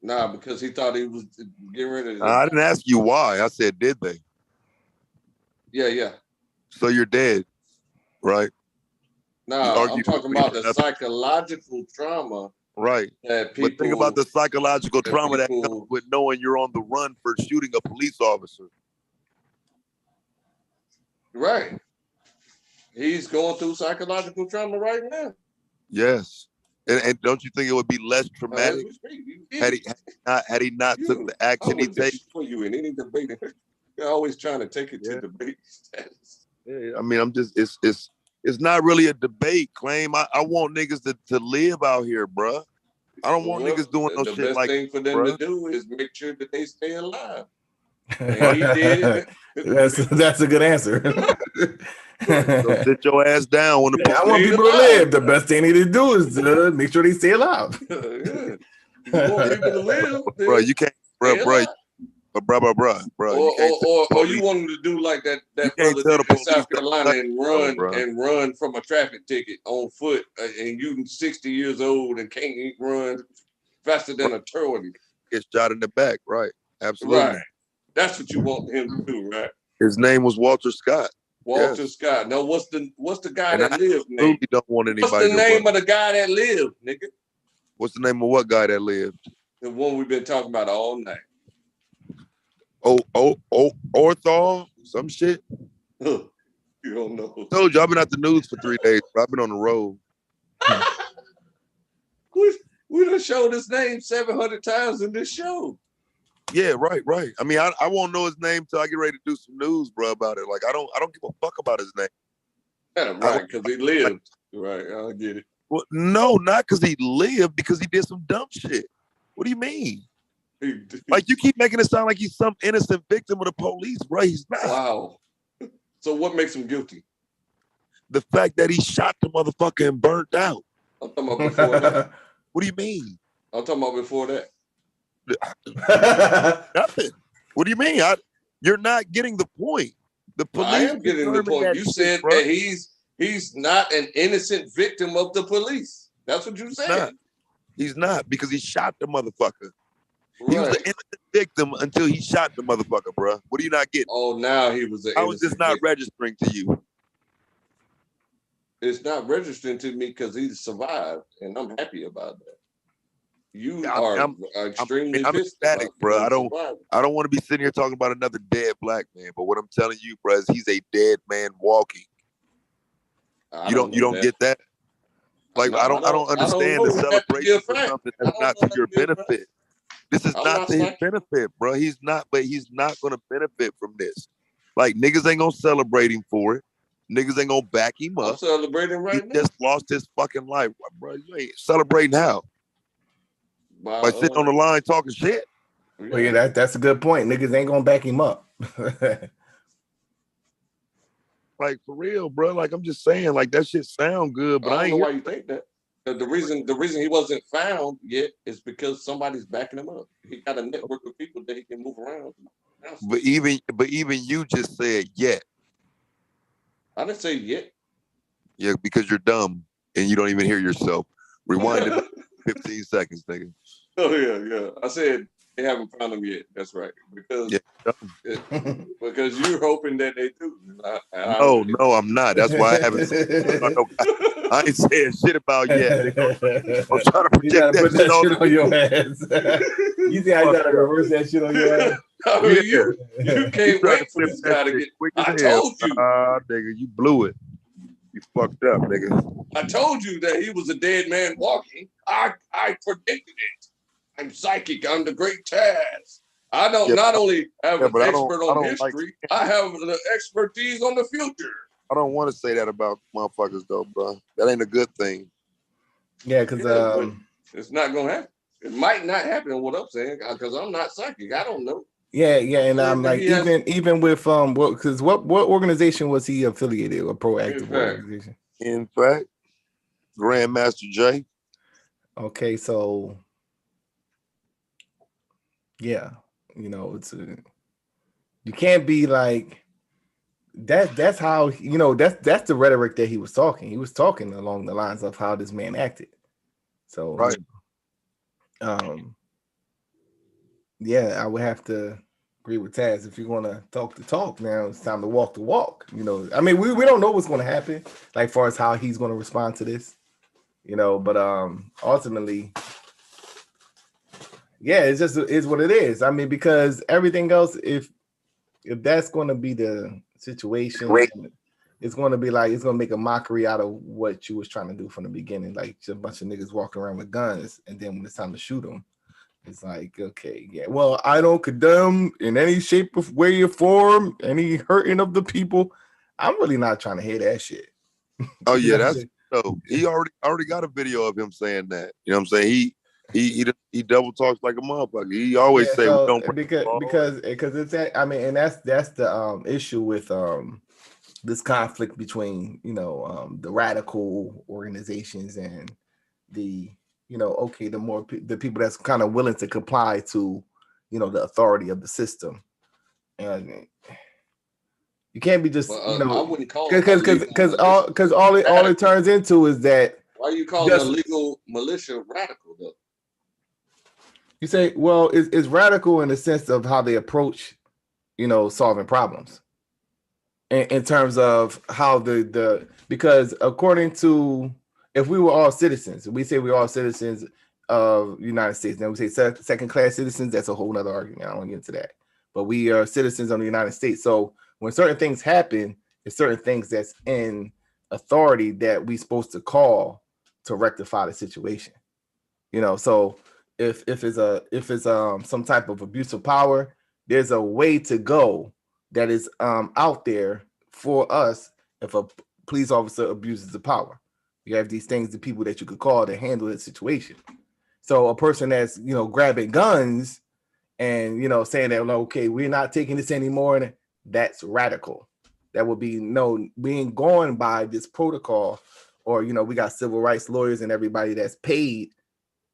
B: Nah, because he thought he was getting rid of it.
A: I didn't ask you why. I said, did they?
B: Yeah.
A: So you're dead, right?
B: No, I'm talking about the psychological trauma.
A: Right.
B: That people,
A: but think about the psychological trauma that comes with knowing you're on the run for shooting a police officer.
B: Right. He's going through psychological trauma right now.
A: Yes. And don't you think it would be less traumatic had he not took the action he takes?
B: For you in any debate, you're always trying to take it to debate status.
A: Yeah, I mean, it's not really a debate claim. I want niggas to live out here, bruh. I don't want niggas doing no shit like that.
B: The best thing for them to do is make sure that they stay alive. And he did it.
C: That's a good answer.
A: So sit your ass down when the
C: I want people to live. The best thing they need to do is make sure they stay alive.
B: You want people to live,
A: bro. You can't, bro. Or
B: you want them to do like that brother in South Carolina and run from a traffic ticket on foot, and you 60 years old and can't run faster than a turtle.
A: Get shot in the back, right? Absolutely.
B: Right. That's what you want him to do, right?
A: His name was Walter Scott.
B: Walter Scott. No, what's the guy that lived?
A: Name? Don't want anybody.
B: What's the name of the guy that lived, nigga?
A: What's the name of what guy that lived?
B: The one we've been talking about all night.
A: Orthol, some shit.
B: You don't know.
A: I told you I've been at the news for 3 days. I've been on the road.
B: We done showed his name 700 times in this show.
A: Yeah, right. I mean, I won't know his name till I get ready to do some news, bro, about it. Like, I don't give a fuck about his name.
B: Yeah, right, because he lived. Right, I get it.
A: Well, no, not because he lived, because he did some dumb shit. What do you mean? Like, you keep making it sound like he's some innocent victim of the police, bro. He's not.
B: Wow. So what makes him guilty?
A: The fact that he shot the motherfucker and burnt out.
B: I'm talking about before that.
A: What do you mean?
B: I'm talking about before that.
A: Nothing. What do you mean? You're not getting the point. The police.
B: I am getting the point. You said that he's not an innocent victim of the police. That's what you said.
A: He's not because he shot the motherfucker. Right. He was an innocent victim until he shot the motherfucker, bro. What are you not getting?
B: Oh, now he was an innocent.
A: How is this not registering to you?
B: It's not registering to me because he survived, and I'm happy about that. You are extremely
A: I'm ecstatic, bro. I don't want to be sitting here talking about another dead black man, but what I'm telling you, bro, is he's a dead man walking. You don't get that? Like, I don't understand the celebration for something that's not to your benefit. This is not to his benefit, bro. He's not gonna benefit from this. Like, niggas ain't gonna celebrate him for it. Niggas ain't gonna back him up.
B: I'm celebrating right now.
A: He just lost his fucking life, bro. You ain't celebrating how? By sitting on the line talking shit.
C: Well, yeah, that's a good point. Niggas ain't gonna back him up.
A: Like, for real, bro. Like, I'm just saying, like, that shit sound good, but
B: I don't know why you think that. The reason he wasn't found yet is because somebody's backing him up. He got a network of people that he can move around.
A: But even you just said yet.
B: I didn't say yet.
A: Yeah, because you're dumb and you don't even hear yourself. Rewind it 15 seconds, nigga.
B: Oh yeah. I said They haven't found them yet. That's right. Because because you're hoping that they do.
A: No, I'm not. That's why I haven't. I ain't saying shit about yet. I'm trying to project
C: put that shit on your ass. You see how you gotta reverse that shit on your ass?
B: You can't wait for this guy to get. I told you.
A: Nigga, you blew it. You fucked up, nigga.
B: I told you that he was a dead man walking. I predicted it. I'm psychic. I'm the great Taz. I don't not only have an expert on history, I have the expertise on the future.
A: I don't want to say that about motherfuckers though, bro. That ain't a good thing.
C: Yeah, because
B: it's not gonna happen. It might not happen. What I'm saying, because I'm not psychic. I don't know.
C: Yeah, and I'm like even with because what organization was he affiliated with? A proactive organization.
A: In fact, Grandmaster Jay.
C: Okay, so yeah, it's you can't be like that. That's how that's the rhetoric that he was talking. He was talking along the lines of how this man acted. So
A: right.
C: Yeah, I would have to agree with Taz. If you're gonna talk the talk, now it's time to walk the walk. I mean, we don't know what's gonna happen, like far as how he's gonna respond to this, but ultimately, yeah, it just is what it is. I mean, because everything else, if that's gonna be the situation, it's gonna be like it's gonna make a mockery out of what you was trying to do from the beginning, like just a bunch of niggas walking around with guns, and then when it's time to shoot them. It's like, okay, yeah. Well, I don't condemn in any shape, of way, or form any hurting of the people. I'm really not trying to hear that shit.
A: Oh yeah, that's so. He already got a video of him saying that. You know what I'm saying? He double talks like a motherfucker. He always say we don't
C: because it's that. I mean, and that's the issue with this conflict between the radical organizations and the the people that's kind of willing to comply to, the authority of the system, and you can't be just,
B: I wouldn't call
C: because all it turns into is that.
B: Why you call the legal militia radical though?
C: You say, well, it's radical in the sense of how they approach, solving problems. In terms of how because according to. If we were all citizens, we say we're all citizens of the United States. Then we say second-class citizens. That's a whole nother argument. I don't want to get into that. But we are citizens of the United States. So when certain things happen, there's certain things that's in authority that we're supposed to call to rectify the situation. So if it's some type of abuse of power, there's a way to go that is out there for us if a police officer abuses the power. You have these things, the people that you could call to handle the situation. So a person that's, grabbing guns and, saying that, okay, we're not taking this anymore, that's radical. That would be, we ain't going by this protocol, or, we got civil rights lawyers and everybody that's paid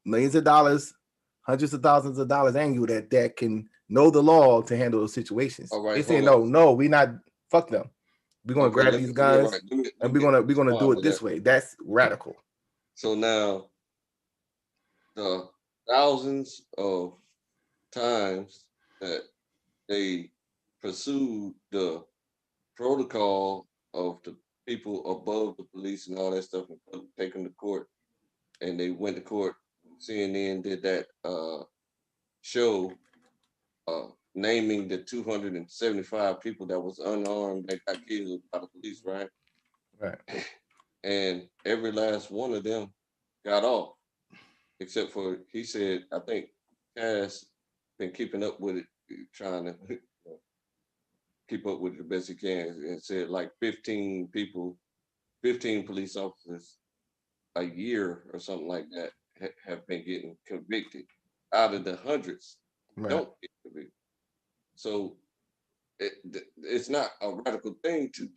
C: millions of dollars, hundreds of thousands of dollars annual that can know the law to handle those situations.
B: All right,
C: they say, no, we not, fuck them. We're gonna grab these guys and we're gonna do it this way. That's radical.
B: So now the thousands of times that they pursued the protocol of the people above the police and all that stuff and take them to court, and they went to court. CNN did that show naming the 275 people that was unarmed that got killed by the police, right?
C: Right.
B: And every last one of them got off, except for, he said, I think Cass been keeping up with it, trying to keep up with it the best he can, and said like 15 police officers a year or something like that have been getting convicted out of the hundreds.
C: Right.
B: Don't get convicted. So it's not a radical thing to.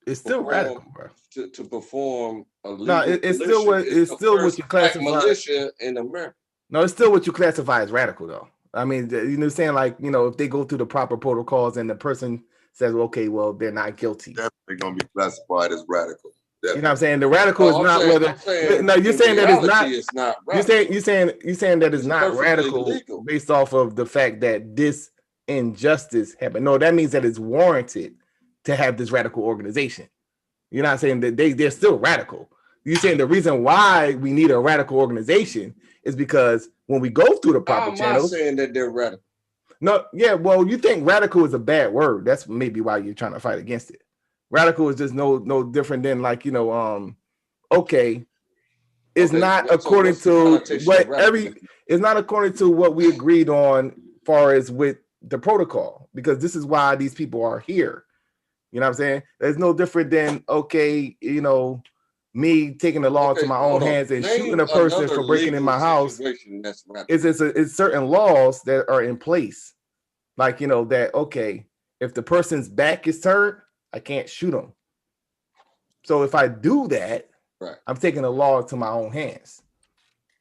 C: It's still radical, bro.
B: To perform a legal.
C: No, it's still what you classify
B: militia in America.
C: No, it's still what you classify as radical, though. I mean, saying like, if they go through the proper protocols and the person says, okay, well, they're not guilty.
A: Definitely gonna be classified as radical. Definitely.
C: You know what I'm saying? The radical is not whether. No, you're saying that it's not. You're saying that it's not radical legal. Based off of the fact that this injustice happened. No, that means that it's warranted to have this radical organization. You're not saying that they're still radical. You're saying the reason why we need a radical organization is because when we go through the proper channels.
B: I'm not saying that they're radical.
C: No, yeah, well, you think radical is a bad word. That's maybe why you're trying to fight against it. Radical is just no different than like, okay, it's not according to what it's not according to what we agreed on far as with the protocol, because this is why these people are here. You know what I'm saying? There's no different than, okay, me taking the law into my own hands and shooting a person for breaking in my house. It's certain laws that are in place. Like, that, okay, if the person's back is turned, I can't shoot them. So if I do that, right, I'm taking the law into my own hands.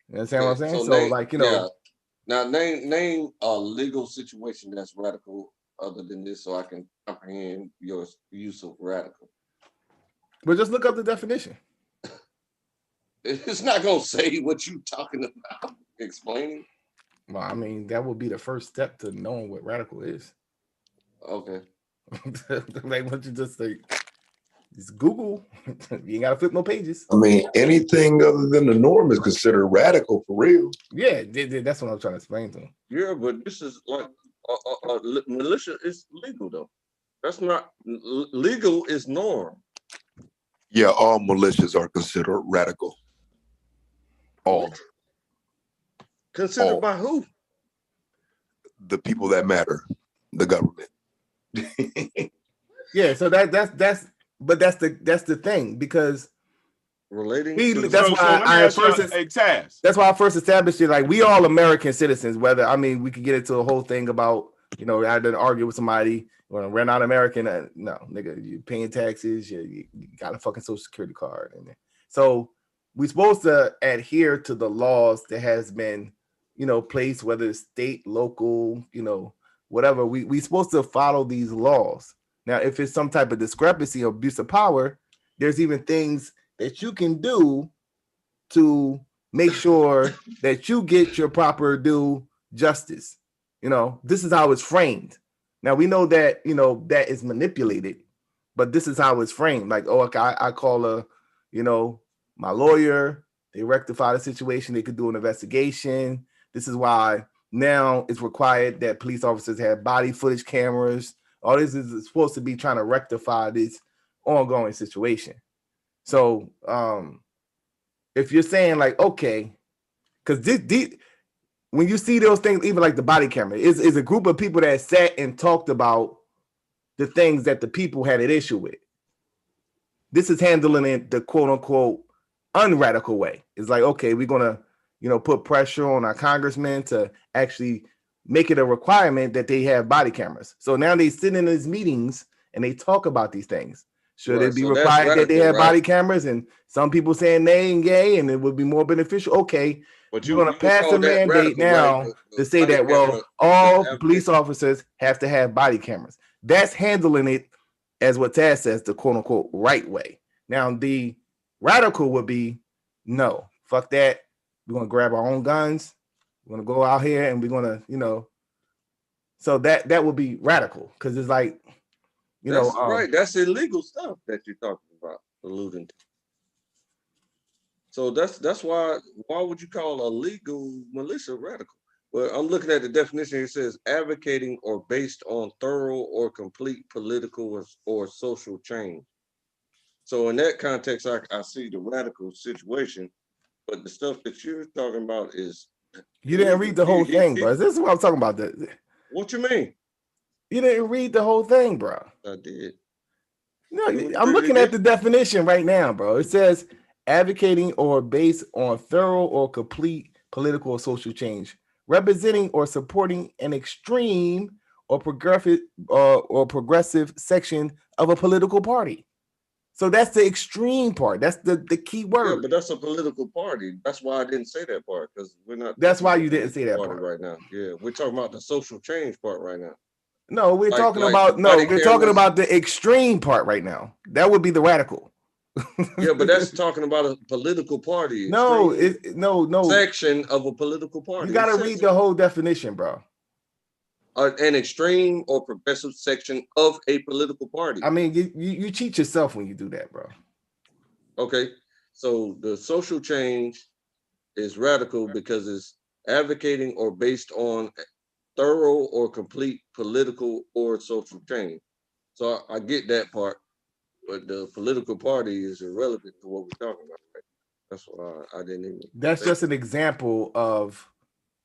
C: You understand what I'm saying? So
B: Now name a legal situation that's radical other than this, so I can comprehend your use of radical.
C: But just look up the definition.
B: It's not gonna say what you're talking about. Explaining.
C: Well, I mean, that would be the first step to knowing what radical is.
B: Okay.
C: Like what you just say, it's Google. You ain't gotta flip no pages.
A: I mean, anything other than the norm is considered radical for real.
C: Yeah, that's what I'm trying to explain to them.
B: Yeah, but this is like militia is legal though. That's not legal. Is norm.
A: Yeah, all militias are considered radical. All.
B: Considered by who?
A: The people that matter, the government.
C: Yeah, so that's the thing, because that's why I first established it. Like, we all American citizens. Whether, I mean, we could get into a whole thing about, I didn't argue with somebody when we're not American. No, nigga, you paying taxes, you got a fucking social security card, and so we're supposed to adhere to the laws that has been, placed, whether it's state, local, whatever. We supposed to follow these laws. Now, if it's some type of discrepancy or abuse of power, there's even things that you can do to make sure that you get your proper due justice. This is how it's framed. Now, we know that, that is manipulated, but this is how it's framed. Like, I call my lawyer, they rectify the situation, they could do an investigation. This is why now it's required that police officers have body footage cameras. All this is supposed to be trying to rectify this ongoing situation. So if you're saying like, okay, because when you see those things, even like the body camera, is a group of people that sat and talked about the things that the people had an issue with. This is handling it the quote unquote unradical way. It's like, okay, we're gonna, put pressure on our congressmen to actually make it a requirement that they have body cameras. So now they sit in these meetings and they talk about these things. Should it be required that they have body cameras? And some people saying nay and yay, and it would be more beneficial. Okay, but you're going to pass a mandate now to say that, well, all police officers have to have body cameras. That's handling it as what Taz says, the quote unquote right way. Now, the radical would be, no, fuck that. We're going to grab our own guns. We're going to go out here and we're going to, so that would be radical, because it's like,
B: right. That's illegal stuff that you're talking about, alluding to. So that's why would you call a legal militia radical? Well, I'm looking at the definition. It says advocating or based on thorough or complete political or social change. So in that context, I see the radical situation, but the stuff that you're talking about is
C: you didn't read the whole thing, bro. This is what I'm talking about.
B: What you mean?
C: You didn't read the whole thing, bro.
B: I did.
C: No, I'm looking at the definition right now, bro. It says advocating or based on thorough or complete political or social change, representing or supporting an extreme or progressive section of a political party. So that's the extreme part. That's the key word.
B: Yeah, but that's a political party. That's why I didn't say that part, because we're not.
C: That's why you didn't say that part
B: right now. Yeah, we're talking about the social change part right now.
C: No, we're talking about the extreme part right now. That would be the radical.
B: Yeah, but that's talking about a political party.
C: No, no
B: section of a political party.
C: You got to read the whole definition, bro.
B: An extreme or progressive section of a political party.
C: I mean, you cheat yourself when you do that, bro.
B: Okay, so the social change is radical because it's advocating or based on thorough or complete political or social change. So I get that part, but the political party is irrelevant to what we're talking about. Right? That's why I didn't even.
C: That's just an example of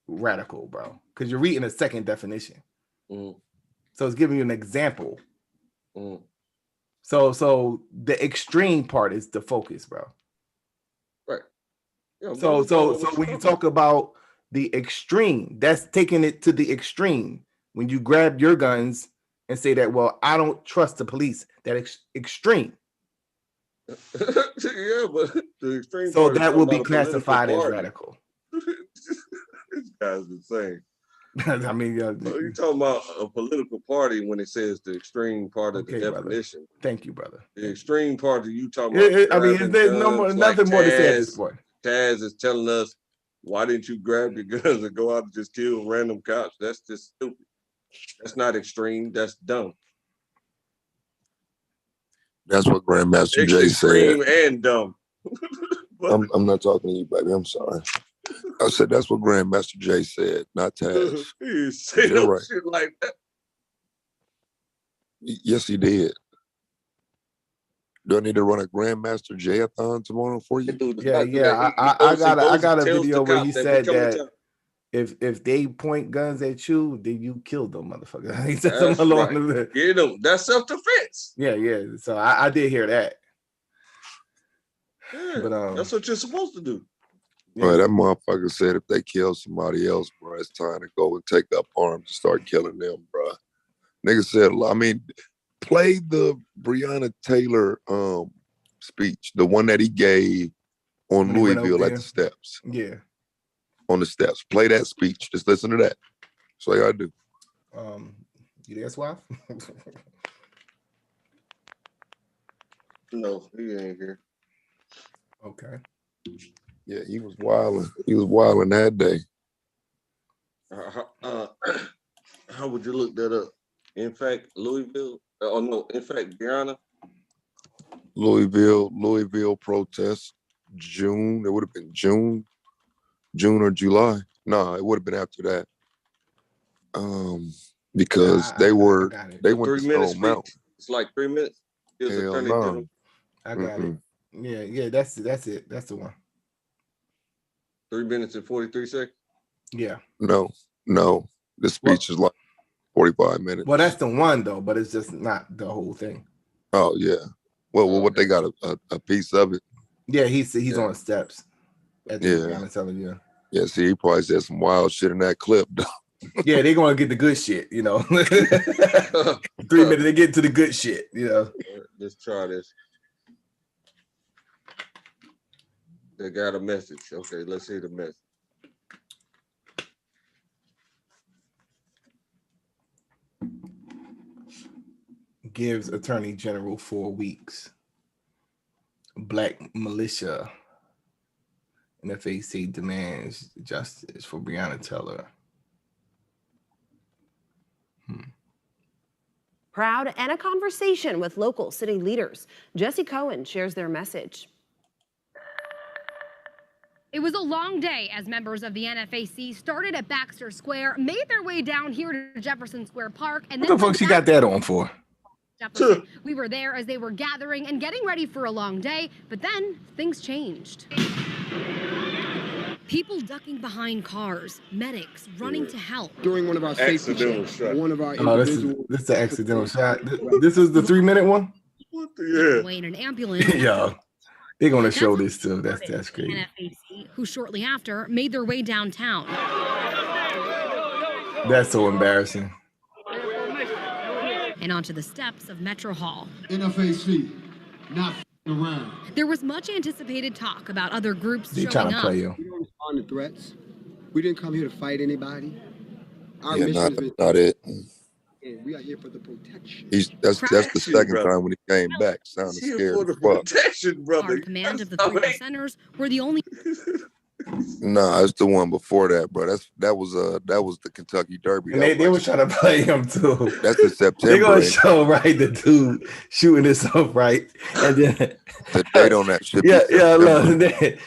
C: radical, bro, because you're reading a second definition.
B: Mm-hmm.
C: So it's giving you an example.
B: Mm-hmm.
C: So the extreme part is the focus, bro.
B: Right. Yeah,
C: so when you talk about the extreme, that's taking it to the extreme. When you grab your guns and say that, well, I don't trust the police, that extreme.
B: Yeah, but the extreme.
C: So that will be classified as radical.
B: This guy's insane.
C: I mean,
B: you're talking about a political party when it says the extreme part of the definition.
C: Brother. Thank you, brother.
B: The extreme part of you talking about.
C: I mean, there's nothing more to say at this point.
B: Taz is telling us, why didn't you grab your guns and go out and just kill random cops? That's just stupid. That's not extreme. That's dumb.
A: That's what Grandmaster Jay said.
B: Extreme and dumb.
A: I'm not talking to you, baby. I'm sorry. I said that's what Grandmaster Jay said, not Taz.
B: He said no right. Shit like that.
A: Yes, he did. Do I need to run a Grandmaster Jay-a-thon tomorrow for you?
C: Yeah. I got a video where he said that if they point guns at you, then you kill them, motherfucker. He said something along the
B: line. That's self-defense.
C: Yeah. So I did hear that.
B: Yeah, but that's what you're supposed to do.
A: Yeah. Right, that motherfucker said if they kill somebody else, bro, it's time to go and take up arms and start killing them, bro. Nigga said, I mean, play the Breonna Taylor speech, the one that he gave on Louisville at the steps.
C: Yeah.
A: On the steps. Play that speech. Just listen to that. That's all you gotta do.
C: You there, Swaff?
B: No, he ain't here.
C: Okay.
A: Yeah, he was wilding. He was wilding that day.
B: How would you look that up? In fact, Louisville. In fact, Breonna.
A: Louisville protest, June. It would have been June or July. No, it would have been after that. Because they went to Stone Mountain.
B: It's like 3 minutes.
A: Hell no.
C: I got it. Yeah, that's it. That's the one.
B: 3 minutes and 43 seconds?
C: Yeah.
A: No. The speech is like 45 minutes.
C: Well, that's the one though, but it's just not the whole thing.
A: Oh yeah. Well, what they got a piece of it.
C: Yeah, he's on the steps. I'm telling you.
A: Yeah, see, he probably said some wild shit in that clip though.
C: Yeah, they're gonna get the good shit, 3 minutes, they get to the good shit,
B: Let's try this. They got a message. Okay, let's hear the message.
C: Gives Attorney General 4 weeks. Black militia. NFAC demands justice for Breonna Taylor.
H: Proud and a conversation with local city leaders. Jesse Cohen shares their message.
I: It was a long day as members of the NFAC started at Baxter Square, made their way down here to Jefferson Square Park, and
C: what the fuck she got that on for?
I: Jefferson. We were there as they were gathering and getting ready for a long day, but then things changed. People ducking behind cars, medics running to help.
J: During one of our safety checks, one of our
C: this is an accidental shot. This is the 3-minute one?
B: What the
I: in an ambulance.
C: Yeah. They're gonna show this too. That's crazy.
I: NFAC, who shortly after made their way downtown.
C: That's so embarrassing.
I: And onto the steps of Metro Hall.
J: NFAC, not around.
I: There was much anticipated talk about other groups
C: showing up.
I: We
J: don't respond to threats. We didn't come here to fight anybody.
A: Not it.
J: We are here for the protection.
A: That's the second time when he came back. Sounded scared
B: for the
A: as fuck.
B: protection, brother.
I: Our command of the 3 percenters were the only.
A: Nah, it's the one before that, bro. That was the Kentucky Derby.
C: And they were trying to play him too.
A: That's in September.
C: They're gonna show right the dude shooting himself right, and then
A: the date on that shit.
C: Yeah. Look,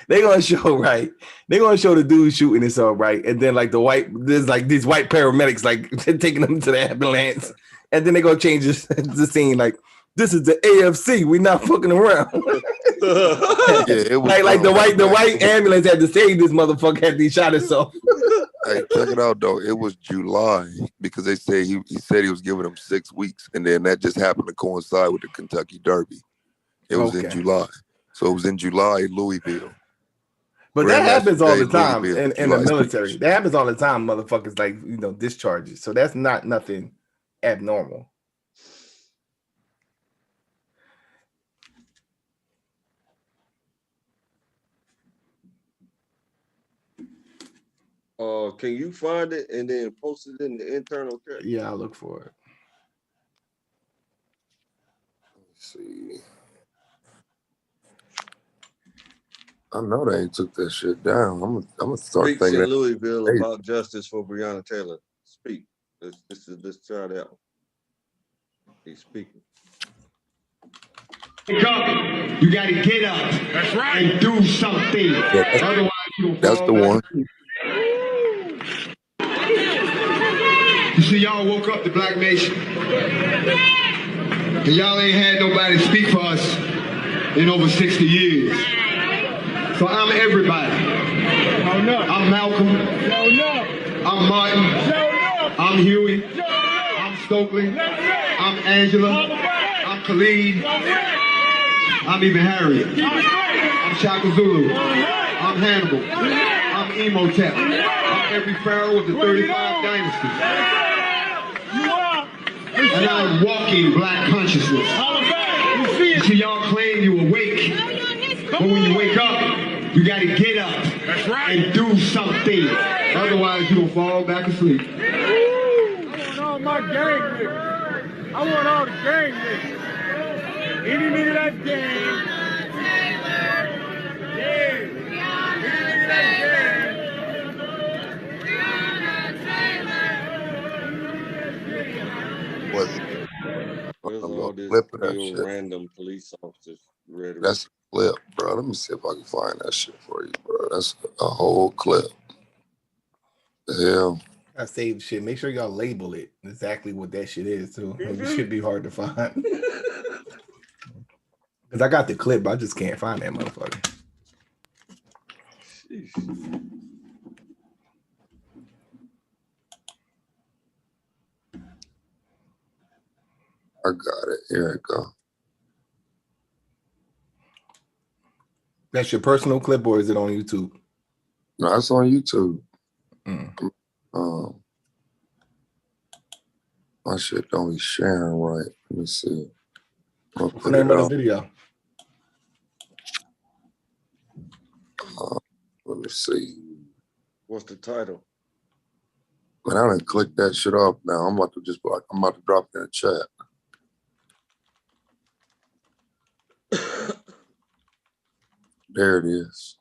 C: they gonna show right. They're gonna show the dude shooting himself right, and then like there's like these white paramedics like taking him to the ambulance, and then they gonna change the scene like. This is the AFC. We're not fucking around.
A: Yeah, it was
C: like the white ambulance had to save this motherfucker after he shot himself.
A: Hey, check it out though. It was July because they say he said he was giving them 6 weeks, and then that just happened to coincide with the Kentucky Derby. It was in July, so it was in July, Louisville.
C: But that happens all the time in the military. That happens all the time. Motherfuckers like discharges. So that's not nothing abnormal.
B: Can you find it and then post it in the internal chat?
C: Yeah, I'll look for it.
A: Let's see. I know they ain't took that shit down. I'm gonna start
B: Speaks
A: thinking.
B: in Louisville about justice for Breonna Taylor. Speak. Let's try that one. He's speaking.
J: You gotta get up. That's right. And do something.
A: Yeah,
J: Otherwise, you'll
A: that's the one.
J: You see, y'all woke up the Black Nation. And y'all ain't had nobody speak for us in over 60 years. So I'm everybody. I'm Malcolm. I'm Martin. I'm Huey. I'm Stokely. I'm Angela. I'm Khalid. I'm even Harriet. I'm Shaka Zulu. I'm Hannibal. I'm Emotep. I'm every pharaoh of the 35 dynasties. And I'm walking black consciousness. You see, y'all claim you awake. But when you wake up, you gotta get up and do something. Otherwise, you'll fall back asleep.
K: I want all my gang niggas. I want all the gang niggas. Any nigga that's gang.
B: There's all this random police officers.
A: That's a clip, bro. Let me see if I can find that shit for you, bro. That's a whole clip. The hell.
C: I saved shit. Make sure y'all label it exactly what that shit is too. It should be hard to find. Because I got the clip, but I just can't find that motherfucker.
A: I got it. Here it go.
C: That's your personal clip, or is it on YouTube?
A: No, it's on YouTube. My shit don't be sharing right. Let me see.
C: What's the name of the video?
A: Let me see.
B: What's the title?
A: Man, I done click that shit off now. I'm about to drop it in the chat. There it is.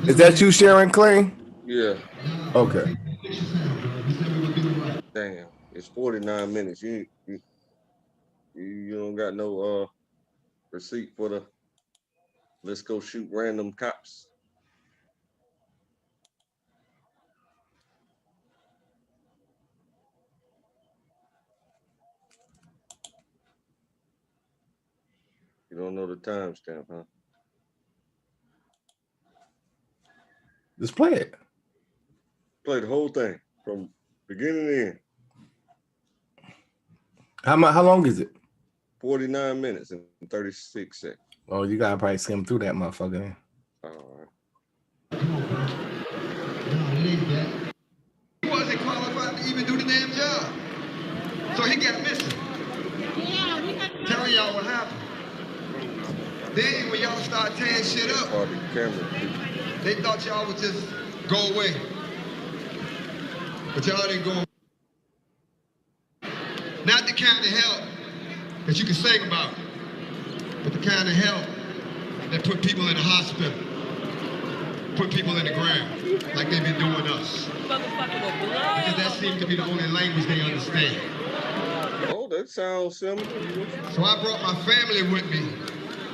C: Is that you sharing, Clay?
B: Yeah.
C: Okay.
B: Damn, it's 49 minutes. You don't got no receipt for the let's go shoot random cops. You don't know the timestamp, huh?
C: Just play it.
B: Play the whole thing from beginning to end.
C: How long is it?
B: 49 minutes and 36 seconds.
C: Oh, you gotta probably skim through that motherfucker.
B: All right.
J: He wasn't qualified to even do the damn job. So he got missing. Telling y'all what happened. Then when y'all start tearing shit up, they thought y'all would just go away. But y'all didn't go. Not the kind of help that you can sing about, but the kind of help that put people in the hospital, put people in the ground, like they've been doing us. Because that seems to be the only language they understand.
B: Oh, that sounds similar.
J: So I brought my family with me,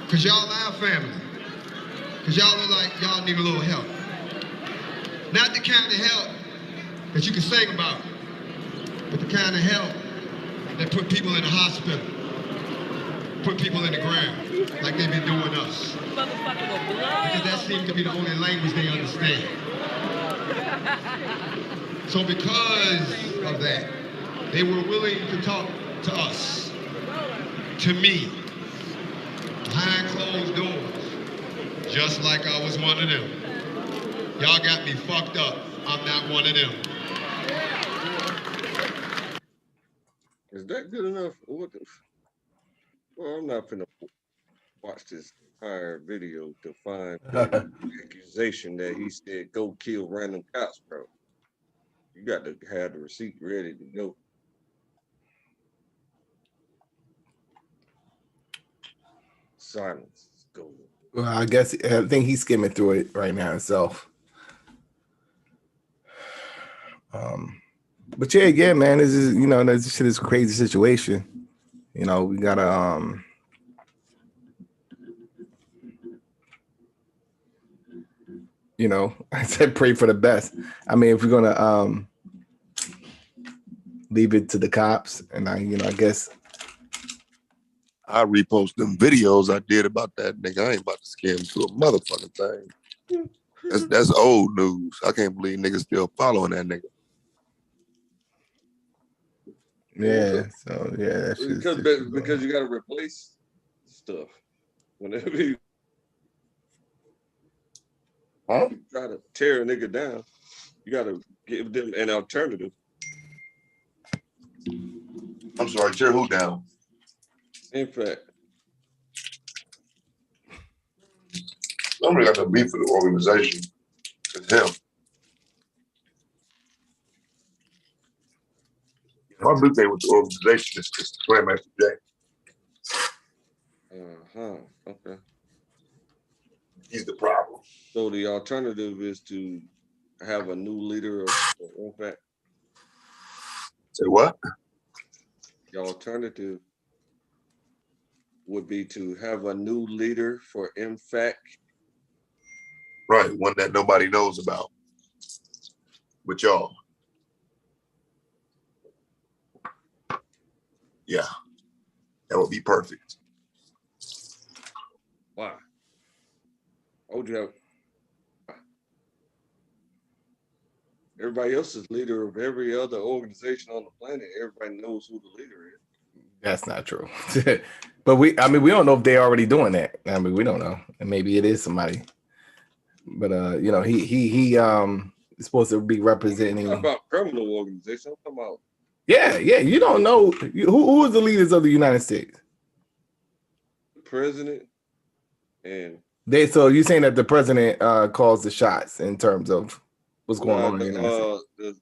J: because y'all our family. Because y'all are like, y'all need a little help. Not the kind of help that you can sing about, but the kind of help that put people in the hospital, put people in the ground, like they've been doing us. Because that seems to be the only language they understand. So because of that, they were willing to talk to us, to me, behind closed doors, just like I was one of them. Y'all got me fucked up. I'm not one of them.
B: Is that good enough? Well, I'm not finna watch this entire video to find the accusation that he said go kill random cops, bro. You got to have the receipt ready to go. Silence. Go.
C: Well, I think he's skimming through it right now himself. But yeah, man, this is, this shit is a crazy situation. We gotta I said pray for the best. I mean, if we're gonna leave it to the cops, and I guess
A: I repost them videos I did about that nigga. I ain't about to scare him to a motherfucking thing. That's old news. I can't believe niggas still following that nigga.
C: Yeah, so yeah, that's
B: because you got to replace stuff whenever you try to tear a nigga down. You got to give them an alternative.
A: I'm sorry, tear who down?
B: In fact,
A: somebody got to beef for the organization. It's him. My big thing with the organization is Grandmaster Jack.
B: Okay.
A: He's the problem.
B: So the alternative is to have a new leader of IMFAC.
A: Say what?
B: The alternative would be to have a new leader for IMFAC.
A: Right, one that nobody knows about. With y'all. Yeah, that would be perfect.
B: Why? Why would you have? Everybody else is leader of every other organization on the planet. Everybody knows who the leader is.
C: That's not true. But we don't know if they're already doing that. I mean, we don't know. And maybe it is somebody. But he is supposed to be representing.
B: I'm about criminal organization. I'm talking about.
C: Yeah. You don't know who is the leaders of the United States?
B: The president and
C: So you're saying that the president calls the shots in terms of what's going on in the United States?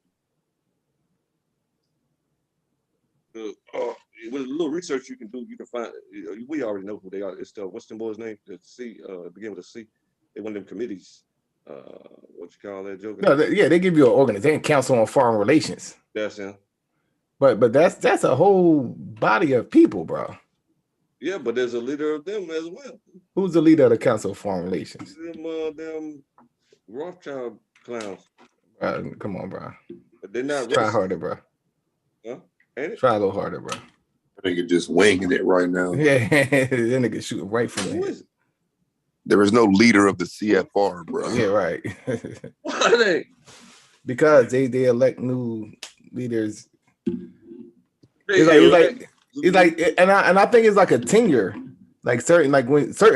B: With a little research you can do, you can find. We already know who they are. It's what's the boy's name? The C, begin with a C. They one of them committees. What you call that joke?
C: No, they give you an organization, Council on Foreign Relations.
B: That's him.
C: But that's a whole body of people, bro.
B: Yeah, but there's a leader of them as well.
C: Who's the leader of the Council of Foreign Relations?
B: Them Rothschild clowns.
C: Come on, bro.
B: But they're not.
C: Try harder, bro.
B: Huh? Ain't it?
C: Try a little harder, bro.
A: Nigga just winging it right now.
C: Yeah, that nigga shooting right from there.
A: There is no leader of the CFR, bro.
C: Yeah, right.
B: Why are they?
C: Because they elect new leaders. It's like, and I think it's like a tenure. Like certain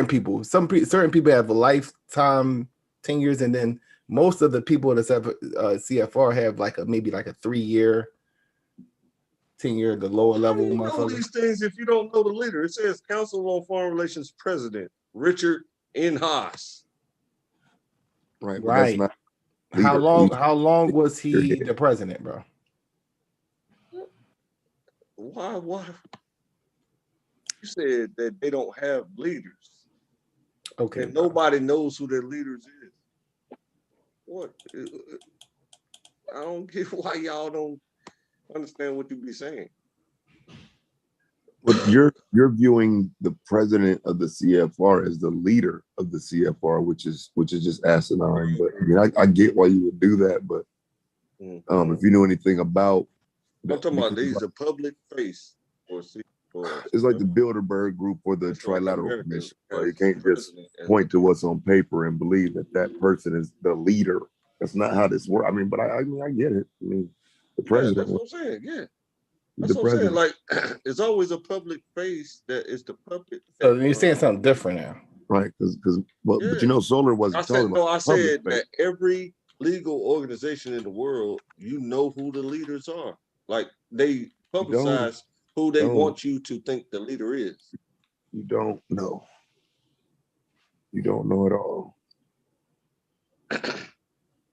C: people have a lifetime tenures, and then most of the people that CFR have maybe a 3-year tenure, the lower level.
B: How do you know these things if you don't know the leader? It says Council on Foreign Relations President Richard N. Haas.
A: Right.
C: Right. How long was he the president, bro?
B: Why? You said that they don't have leaders.
C: Okay.
B: And nobody knows who their leaders is. What? I don't get why y'all don't understand what you be saying.
A: But you're viewing the president of the CFR as the leader of the CFR, which is just asinine. But I mean, I get why you would do that. But if you know anything about,
B: I'm talking about these a public face or
A: it's like the Bilderberg Group or the Trilateral Commission. You can't just point to what's on paper and believe that person is the leader. That's not how this works. I mean, but I get it. I mean, the president.
B: Yeah, that's what I'm saying. Yeah. That's what I'm saying. Like, it's always a public face that is the puppet.
C: So you're saying something different now,
A: right? But you know, Solar wasn't talking about.
B: I said that every legal organization in the world, you know who the leaders are. Like they publicize who they want you to think the leader is.
A: You don't know. You don't know at all.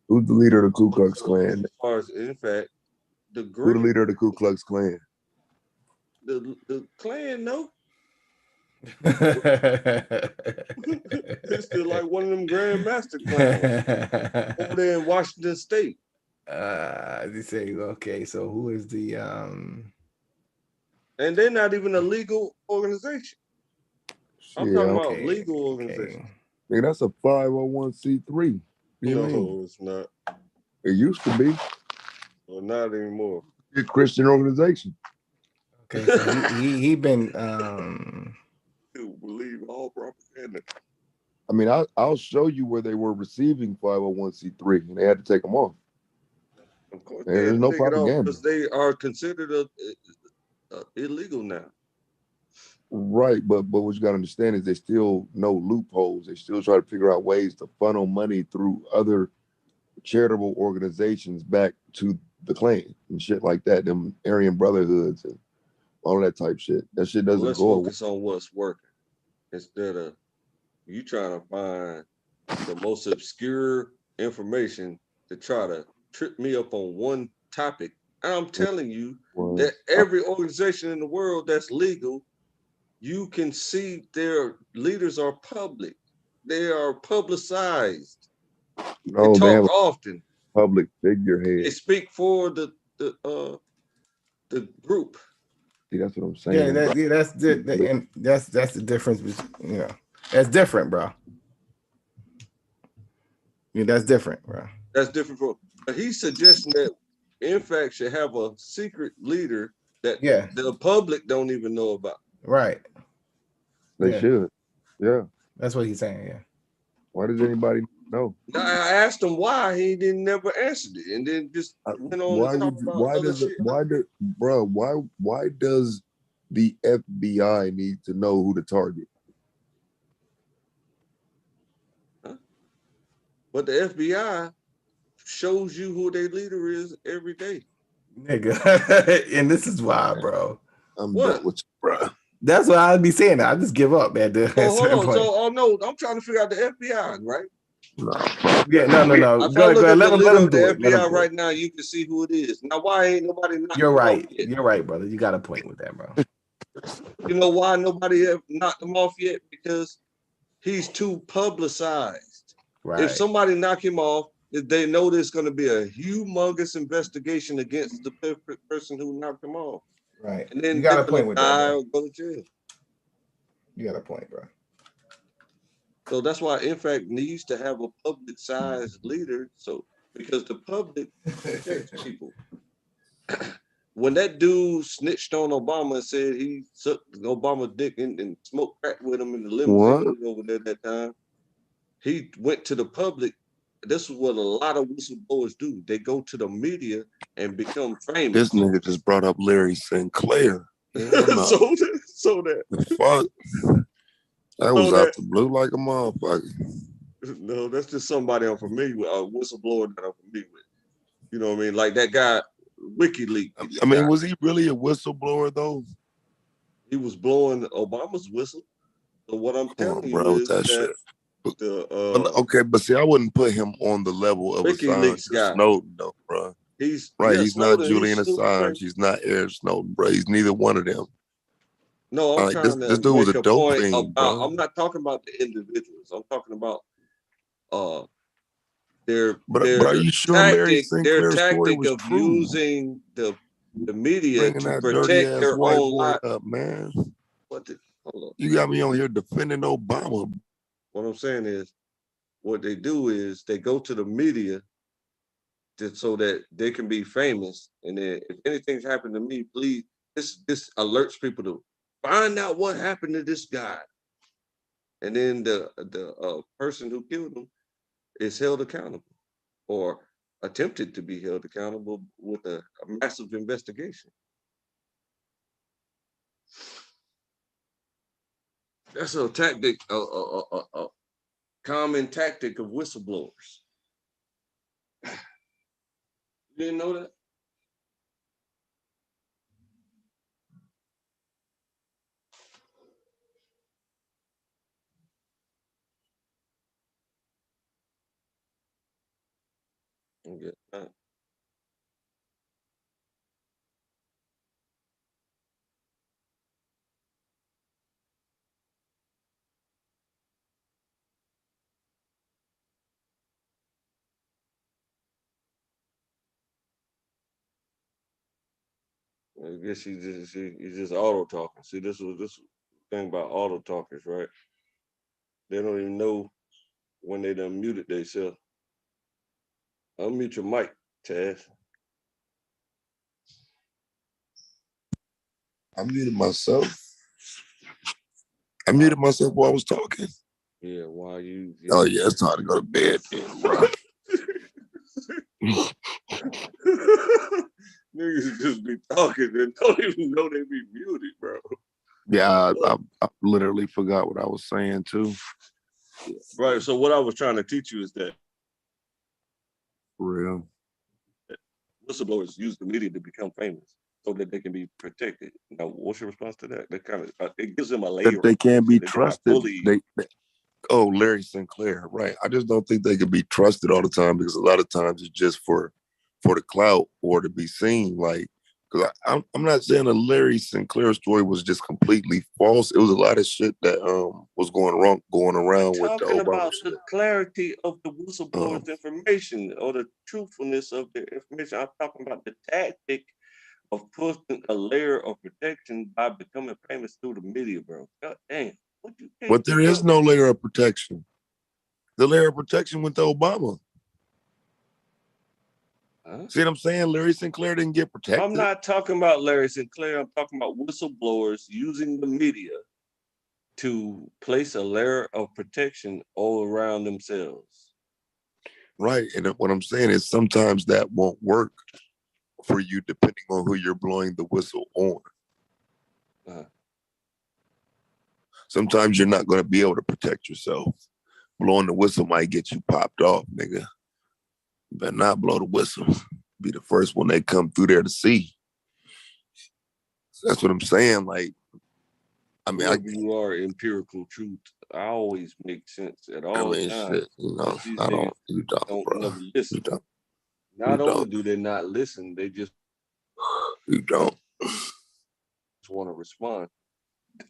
A: Who's the leader of the Ku Klux Klan?
B: As far as, in fact, the group.
A: Who's the leader of the Ku Klux Klan?
B: The Klan, no. It's still like one of them Grand Master clans over there in Washington State.
C: They say, okay, so who is the
B: and they're not even a legal organization. I'm talking about legal organization.
A: Hey, that's a 501c3.
B: No, it's not.
A: It used to be.
B: Well, not anymore.
A: A Christian organization.
C: Okay, so he been
B: to believe all propaganda.
A: I mean, I'll show you where they were receiving 501c3 and they had to take them off.
B: Of course,
A: there's no propaganda
B: because they are considered illegal now.
A: Right, but what you got to understand is they still know loopholes. They still try to figure out ways to funnel money through other charitable organizations back to the Klan and shit like that. Them Aryan Brotherhoods and all that type shit. That shit doesn't
B: Let's
A: go.
B: Focus on what's working instead of you trying to find the most obscure information to try to trip me up on one topic. I'm telling you that every organization in the world that's legal, you can see their leaders are public. They are publicized.
A: No,
B: they talk often.
A: Public figurehead.
B: They speak for the group.
A: See, that's what I'm saying.
C: That's the difference. You know, that's different, bro. Yeah, that's different, bro.
B: That's different from. But he's suggesting that, in fact, should have a secret leader that the public don't even know about.
C: Right.
A: They should. Yeah.
C: That's what he's saying. Yeah.
A: Why does anybody know?
B: I asked him why, he didn't never answer it, and then just went on.
A: Why does the FBI need to know who to target?
B: Huh? But the FBI shows you who their leader is every day.
C: Nigga, and this is why, bro.
A: I'm done with you, bro.
C: That's what I'd be saying. I just give up, man.
B: Hold on. No, I'm trying to figure out the FBI, right?
A: No.
C: Yeah, no. Go ahead. Let them do it.
B: The FBI right now, you can see who it is. Now, why ain't nobody?
C: You're right. You're right, brother. You got a point with that, bro.
B: You know why nobody have knocked him off yet? Because he's too publicized.
C: Right.
B: If somebody knock him off, they know there's going to be a humongous investigation against the person who knocked him off.
C: Right.
B: And then
C: you got a point with that.
B: Go to jail.
C: You got a point, bro.
B: So that's why, in fact, needs to have a public-sized leader. So because the public protects people. when that dude snitched on Obama and said he sucked Obama's dick and smoked crack with him in the limousine over there that time, he went to the public. This is what a lot of whistleblowers do. They go to the media and become famous.
A: This nigga just brought up Larry Sinclair.
B: so that
A: fuck. That was out the blue like a motherfucker.
B: No, that's just somebody I'm familiar with, a whistleblower that I'm familiar with. You know what I mean? Like that guy, WikiLeaks.
A: I mean, was he really a whistleblower though?
B: He was blowing Obama's whistle. So what I'm telling you is that
A: shit. Okay, but see, I wouldn't put him on the level of
B: WikiLeaks
A: Assange or Snowden, though, bro. He's not Julian Assange. He's not Eric Snowden, bro. He's neither one of them.
B: No, I'm trying
A: this dude was a dope thing,
B: about,
A: bro.
B: I'm not talking about the individuals. I'm talking about their
A: are you sure Larry Sinclair's story was true?
B: Using the media
A: Bringing
B: to
A: that
B: protect
A: dirty-ass
B: their
A: white
B: own
A: boy
B: life.
A: up, man.
B: Hold on.
A: You got me on here defending Obama.
B: What I'm saying is, what they do is they go to the media so that they can be famous. And then if anything's happened to me, please, this alerts people to find out what happened to this guy. And then the person who killed him is held accountable or attempted to be held accountable with a massive investigation. That's a tactic, a common tactic of whistleblowers. You didn't know that? Okay. I guess he's just auto talking. See, this thing about auto talkers, right? They don't even know when they done muted themselves. Unmute your mic, Taz.
A: I muted myself. I muted myself while I was talking.
B: Yeah, while you.
A: Oh yeah, it's time to go to bed, then, bro.
B: Niggas just be talking and don't even know they be muted, bro.
A: Yeah, I literally forgot what I was saying too.
B: Right. So what I was trying to teach you is that
A: for real,
B: whistleblowers use the media to become famous so that they can be protected. Now, what's your response to that? That kind of it gives them a layer.
A: That they can't be trusted. Oh, Larry Sinclair, right? I just don't think they can be trusted all the time because a lot of times it's just for the clout or to be seen. Like, because I'm not saying the Larry Sinclair story was just completely false. It was a lot of shit that was going around with the Obama
B: about
A: shit.
B: The clarity of the whistleblower's information or the truthfulness of their information. I'm talking about the tactic of putting a layer of protection by becoming famous through the media, bro. God damn.
A: But there is no layer of protection. The layer of protection went to Obama.
B: Huh?
A: See what I'm saying? Larry Sinclair didn't get protected.
B: I'm not talking about Larry Sinclair. I'm talking about whistleblowers using the media to place a layer of protection all around themselves.
A: Right. And what I'm saying is sometimes that won't work for you depending on who you're blowing the whistle on. Sometimes you're not going to be able to protect yourself. Blowing the whistle might get you popped off, nigga. You better not blow the whistle. Be the first one they come through there to see. So that's what I'm saying. Like, I mean,
B: you are empirical truth. I always make sense at all times.
A: Shit, you know, I don't. You don't, bro.
B: Never listen.
A: You don't.
B: Not only do they not listen, they just
A: you don't
B: just want to respond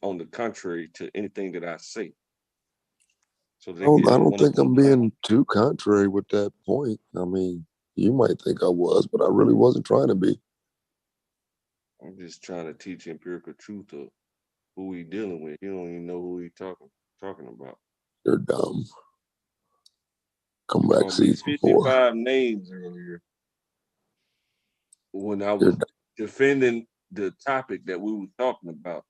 B: on the contrary to anything that I say. So
A: I don't think I'm being too contrary with that point. I mean, you might think I was, but I really wasn't trying to be.
B: I'm just trying to teach empirical truth of who we dealing with. You don't even know who he talking about.
A: You're dumb. Come back season 4.
B: 55 names earlier when I was defending the topic that we were talking about.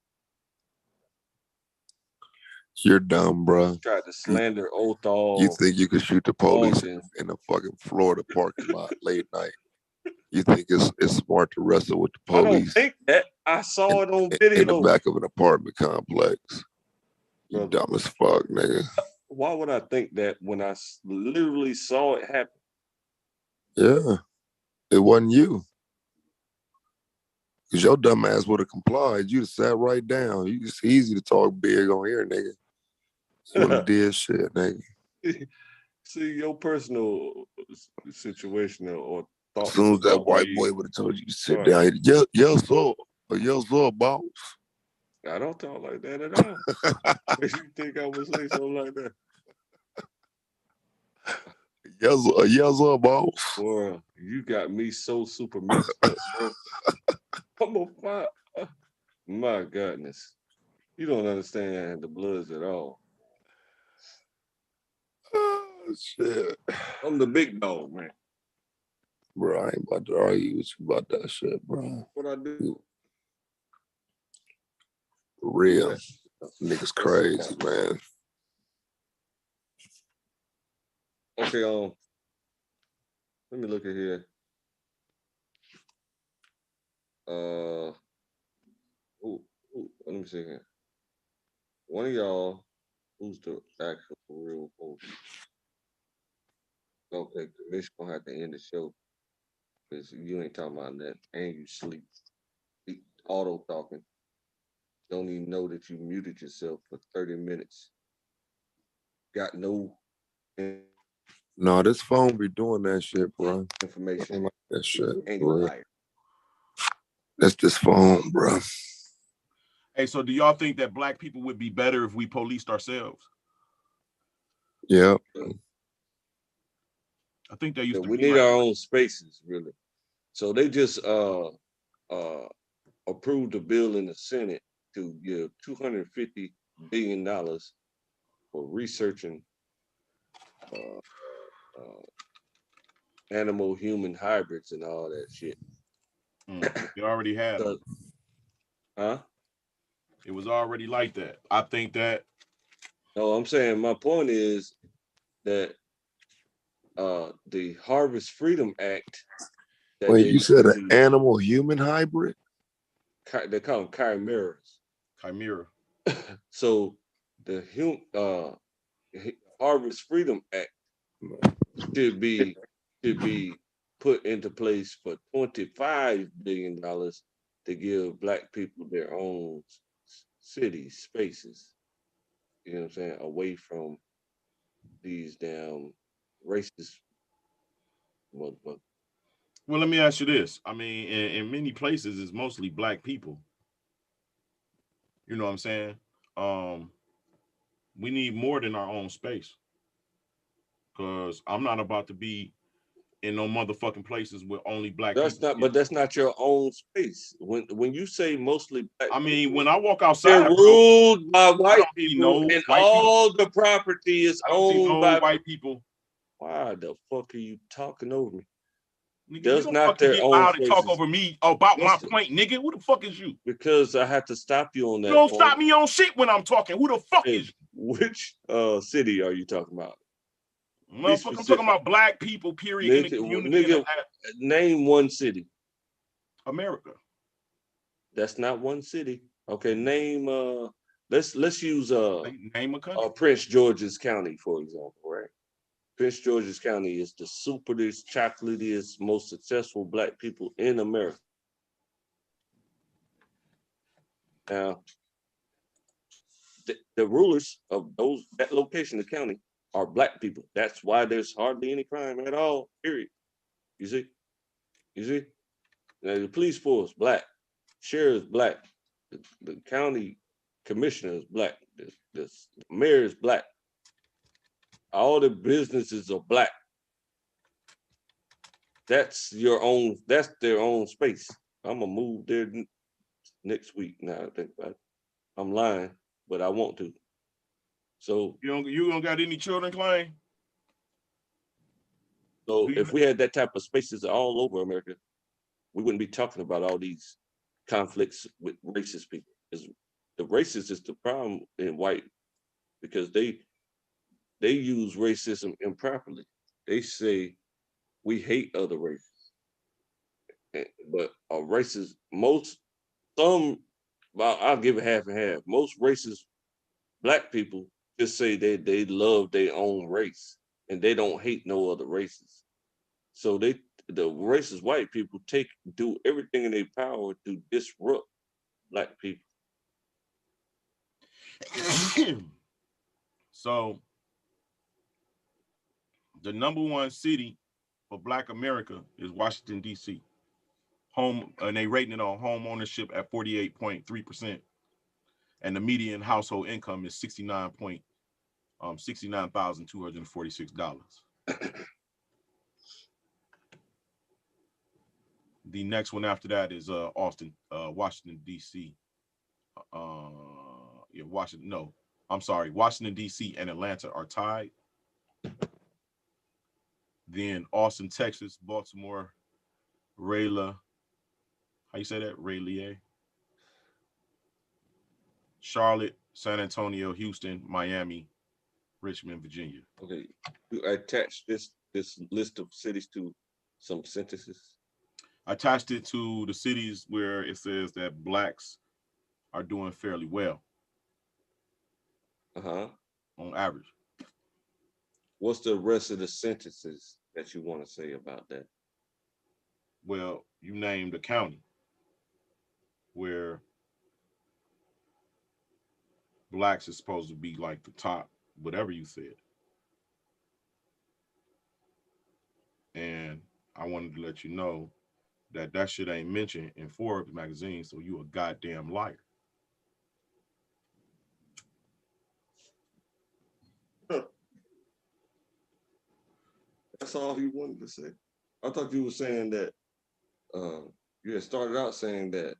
A: You're dumb, bro.
B: Tried to slander Othal.
A: You think you could shoot the police in a fucking Florida parking lot late night? You think it's smart to wrestle with the police?
B: I don't think that. I saw it on video.
A: In the back of an apartment complex. You dumb as fuck, nigga.
B: Why would I think that when I literally saw it happen?
A: Yeah. It wasn't you. Because your dumb ass would have complied. You'd have sat right down. It's easy to talk big on here, nigga. You would have did shit, nigga.
B: See, your personal situation or thought.
A: As soon as that white boy would have told you to sit down, he'd yes, sir, boss.
B: I don't talk like that at all. You think I would say something like that?
A: Yes, sir, boss.
B: Boy, you got me so super mixed up, bro. I'm a fire. My goodness. You don't understand the Bloods at all.
A: Oh, shit.
B: I'm the big dog, man.
A: Bro, I ain't about to argue with you about that shit, bro.
B: What I do?
A: For real. Niggas crazy, man.
B: Okay, let me look at here. Let me see here. One of y'all, who's the actual real host? Okay, Commission gonna have to end the show because you ain't talking about that, and you sleep. Auto talking. Don't even know that you muted yourself for 30 minutes. Got no.
A: No, this phone be doing that shit, bro.
B: Information.
A: Like that shit.
B: Ain't a liar.
A: That's this phone, bro.
L: Hey, so do y'all think that black people would be better if we policed ourselves?
A: Yeah.
L: I think they used to.
B: We need our own spaces, really. So they just approved a bill in the Senate to give $250 billion for researching animal-human hybrids and all that shit.
L: You already had it.
B: Huh?
L: It was already like that. I think that.
B: No, I'm saying my point is that the Harvest Freedom Act.
A: Wait, you said an animal-human hybrid?
B: They call them chimeras.
L: Chimera.
B: So the Harvest Freedom Act should be put into place for $25 billion to give black people their own cities, spaces. You know what I'm saying? Away from these damn racist motherfuckers.
L: Well, let me ask you this. I mean, in many places, it's mostly black people. You know what I'm saying? We need more than our own space. Because I'm not about to be in no motherfucking places with only black people.
B: But that's not your own space. When you say mostly black,
L: I mean, when I walk outside,
B: they're ruled by white people, and all the property is owned by
L: white people.
B: Why the fuck are you talking over me?
L: Nigga,
B: Does
L: you
B: not their own
L: loud and talk over me about my point, nigga. Who the fuck is you?
B: Because I have to stop you on that.
L: You don't stop me on shit when I'm talking. Who the fuck is you?
B: Which city are you talking about?
L: Motherfucker, I'm talking about black people, period, in the community.
B: Nigga, name one city.
L: America.
B: That's not one city. Okay, name let's use
L: name a country.
B: Prince George's County, for example, right? Prince George's County is the superest, chocolatiest, most successful black people in America. Now, the rulers of that location, the county, are black people. That's why there's hardly any crime at all, period. You see? Now, the police force, black. Sheriff is black. The county commissioner is black. The mayor is black. All the businesses are black. That's their own space. I'm gonna move there next week. Now I think about it. I'm lying, but I want to. So
L: you don't got any children, Clay?
B: So if we had that type of spaces all over America, we wouldn't be talking about all these conflicts with racist people. The racist is the problem in white, because they use racism improperly. They say we hate other races, but racist, I'll give it half and half. Most racist Black people just say they love their own race and they don't hate no other races. So the racist white people do everything in their power to disrupt Black people.
L: So the #1 city for Black America is Washington, D.C. And they rating it on home ownership at 48.3%. And the median household income is $69,246. The next one after that is Washington, D.C. Washington, D.C. and Atlanta are tied. Then Austin, Texas, Baltimore, Raleigh, how you say that? Raleigh. Charlotte, San Antonio, Houston, Miami, Richmond, Virginia.
B: Okay, you attach this list of cities to some sentences.
L: I attached it to the cities where it says that Blacks are doing fairly well. On average.
B: What's the rest of the sentences that you want to say about that?
L: Well, you named a county where Blacks is supposed to be like the top, whatever you said. And I wanted to let you know that shit ain't mentioned in Forbes magazine, so you a goddamn liar.
B: That's all he wanted to say. I thought you were saying that you had started out saying that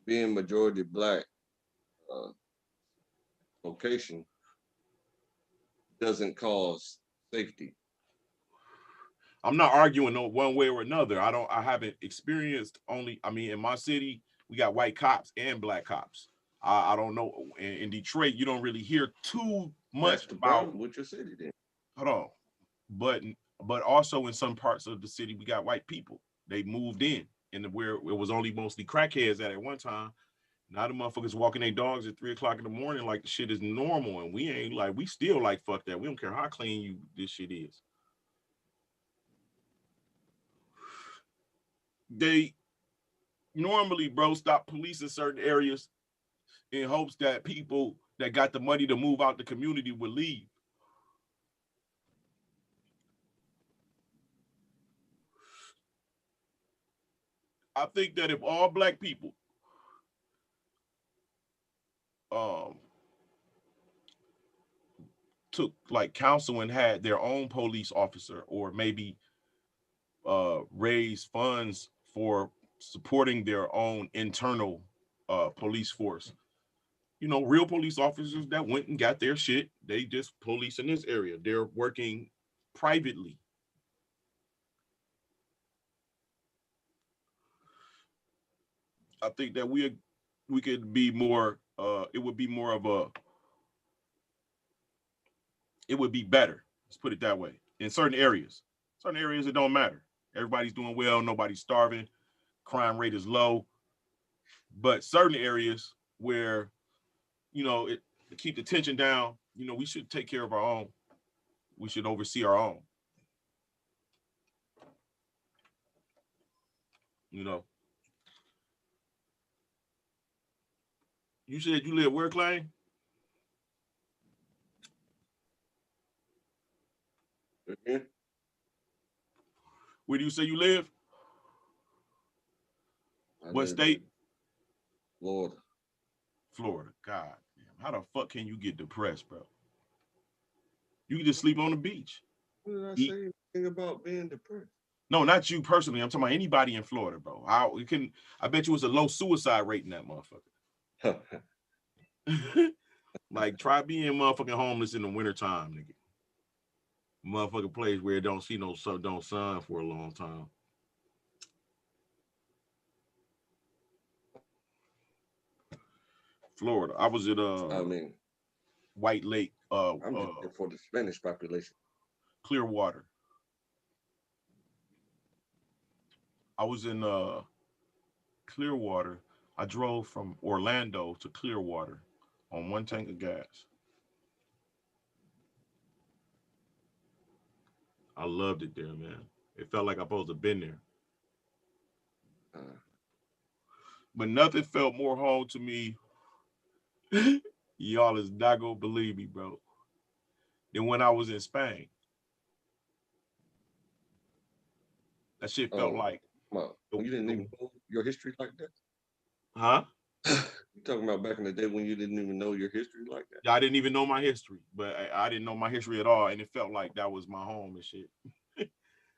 B: being majority Black location doesn't cause safety.
L: I'm not arguing one way or another. I haven't experienced in my city, we got white cops and Black cops. I don't know. In Detroit, you don't really hear too much about
B: with your city then.
L: Hold on. But also in some parts of the city, we got white people. They moved in where it was only mostly crackheads at one time. Now the motherfuckers walking their dogs at 3 o'clock in the morning like the shit is normal, and we still like fuck that. We don't care how clean this shit is. They normally, bro, stop policing certain areas in hopes that people that got the money to move out the community will leave. I think that if all Black people took like counsel and had their own police officer, or maybe raise funds for supporting their own internal police force, real police officers that went and got their shit, they just police in this area. They're working privately. I think that we could be more, it would be better. Let's put it that way. In certain areas, it don't matter. Everybody's doing well. Nobody's starving. Crime rate is low. But certain areas where, to keep the tension down, we should take care of our own. We should oversee our own. You said you live where, Clay?
B: Mm-hmm.
L: Where do you say you live? What state?
B: Florida.
L: Florida. God damn. How the fuck can you get depressed, bro? You can just sleep on the beach.
B: What did I say anything about being depressed?
L: No, not you personally. I'm talking about anybody in Florida, bro. I bet you it's a low suicide rate in that motherfucker. Like, try being motherfucking homeless in the wintertime, nigga. Motherfucking place where it don't see no sun for a long time. Florida. I was at White Lake.
B: I'm just there for the Spanish population.
L: Clearwater. I was in Clearwater. I drove from Orlando to Clearwater on 1 tank of gas. I loved it there, man. It felt like I supposed to have been there. But nothing felt more home to me. Y'all is not gonna believe me, bro. Than when I was in Spain. That shit felt like.
B: You didn't even know your history like that?
L: Huh?
B: You talking about back in the day when you didn't even know your history like that?
L: I didn't even know my history, but I didn't know my history at all, and it felt like that was my home and shit.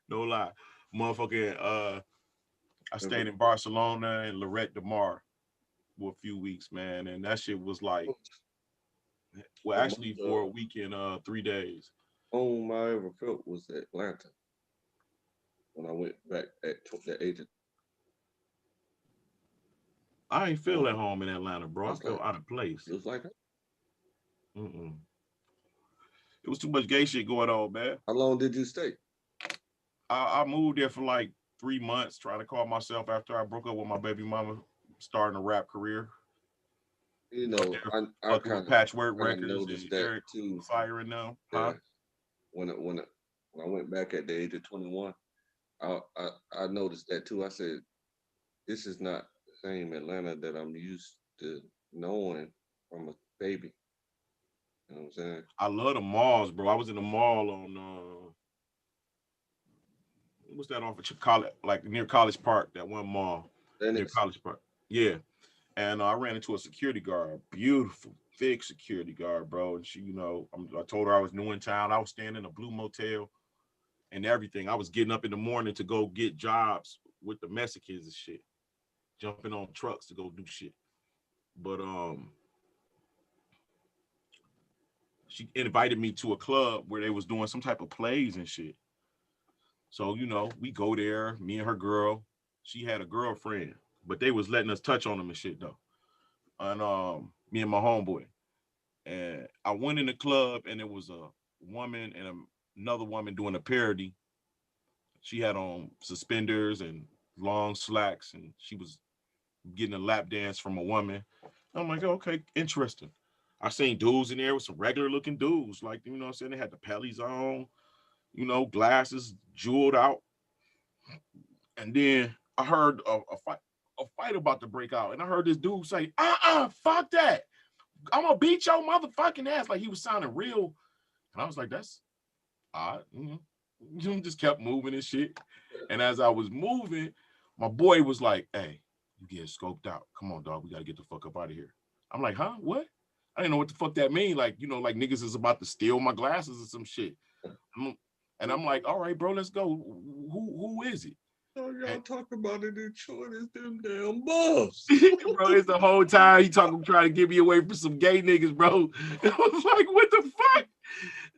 L: No lie, motherfucking. I stayed in Barcelona and Lloret de Mar for a few weeks, man, and that shit was like, well, actually for a week and 3 days.
B: Home I ever felt was Atlanta when I went back at the age of.
L: I ain't feel at home in Atlanta, bro. I felt out of place.
B: It was like that.
L: It was too much gay shit going on, man.
B: How long did you stay?
L: I moved there for like 3 months, trying to call myself after I broke up with my baby mama, starting a rap career.
B: You know, I kind of
L: Patchwork Records
B: noticed
L: and
B: that
L: Eric
B: too.
L: Firing them.
B: Yeah. When I went back at the age of 21, I noticed that too. I said, this is not the same Atlanta that I'm used to knowing from a baby. You know what I'm saying?
L: I love the malls, bro. I was in the mall on what's that off of College, like near College Park, that one mall near College Park. Yeah. And I ran into a security guard, beautiful, thick security guard, bro. And she, you know, I told her I was new in town. I was staying in a Blue Motel and everything. I was getting up in the morning to go get jobs with the Mexicans and shit, jumping on trucks to go do shit. But she invited me to a club where they was doing some type of plays and shit. So, you know, we go there, me and her girl. She had a girlfriend, but they was letting us touch on them and shit though. And me and my homeboy. And I went in the club and it was a woman and another woman doing a parody. She had on suspenders and long slacks and she was getting a lap dance from a woman. I'm like, okay, interesting. I seen dudes in there with some regular looking dudes, like, you know what I'm saying? They had the pellies on, you know, glasses jeweled out. And then I heard a fight about to break out. And I heard this dude say, fuck that. I'm gonna beat your motherfucking ass. Like he was sounding real. And I was like, that's odd. You just kept moving and shit. And as I was moving, my boy was like, hey, you get scoped out. Come on, dog. We gotta get the fuck up out of here. I'm like, huh? What? I didn't know what the fuck that mean. Like, you know, like niggas is about to steal my glasses or some shit. And I'm like, all right, bro, let's go. Who is it?
B: Oh, y'all talk about it in short as them damn buffs.
L: Bro, it's the whole time he trying to get me away from some gay niggas, bro. I was like, what the fuck?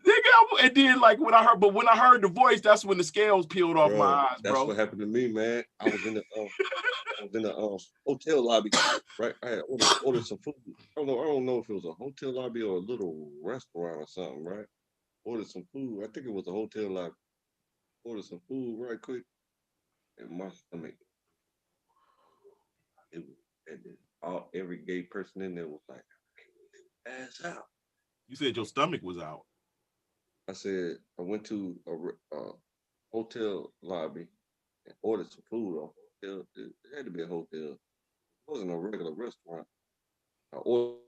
L: Nigga, and then like when I heard the voice, that's when the scales peeled off my eyes, bro.
B: That's what happened to me, man. I was in the hotel lobby, right? I had ordered some food. I don't know if it was a hotel lobby or a little restaurant or something, right? Ordered some food. I think it was a hotel lobby. Ordered some food right quick. And my stomach, every gay person in there was like, ass out.
L: You said your stomach was out.
B: I said, I went to a hotel lobby and ordered some food. It had to be a hotel. It wasn't a regular restaurant. I ordered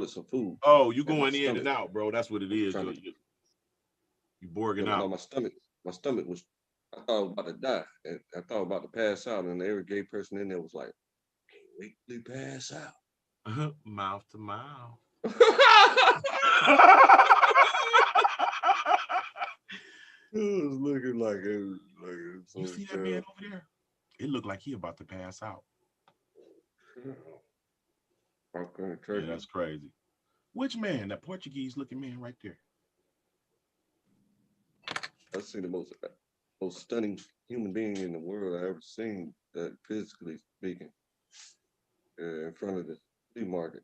B: some food.
L: Oh, you going in and out, bro. That's what it is. You borging out.
B: My stomach was, I thought I was about to die. And I thought I was about to pass out. And every gay person in there was like, can't wait to pass out.
L: Mouth to mouth.
B: It was looking like it was
L: you see that man over there? It looked like he about to pass out. Yeah, that's crazy. Which man? That Portuguese looking man right there.
B: I've seen the most stunning human being in the world I ever seen, that physically speaking. in front of the flea market.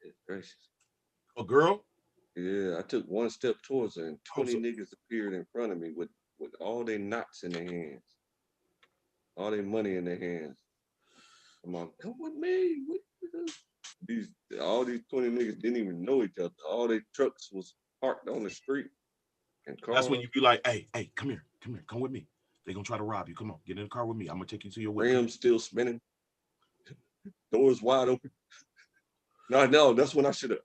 B: It's gracious.
L: A girl?
B: Yeah, I took one step towards her, and 20 niggas appeared in front of me with all their knots in their hands, all their money in their hands. I'm like, come with me. All these 20 niggas didn't even know each other. All their trucks was parked on the street. And cars.
L: That's when you be like, hey, come here, come with me. They're gonna try to rob you. Come on, get in the car with me. I'm gonna take you to your whip.
B: Rims still spinning. Doors wide open. No, that's when I should have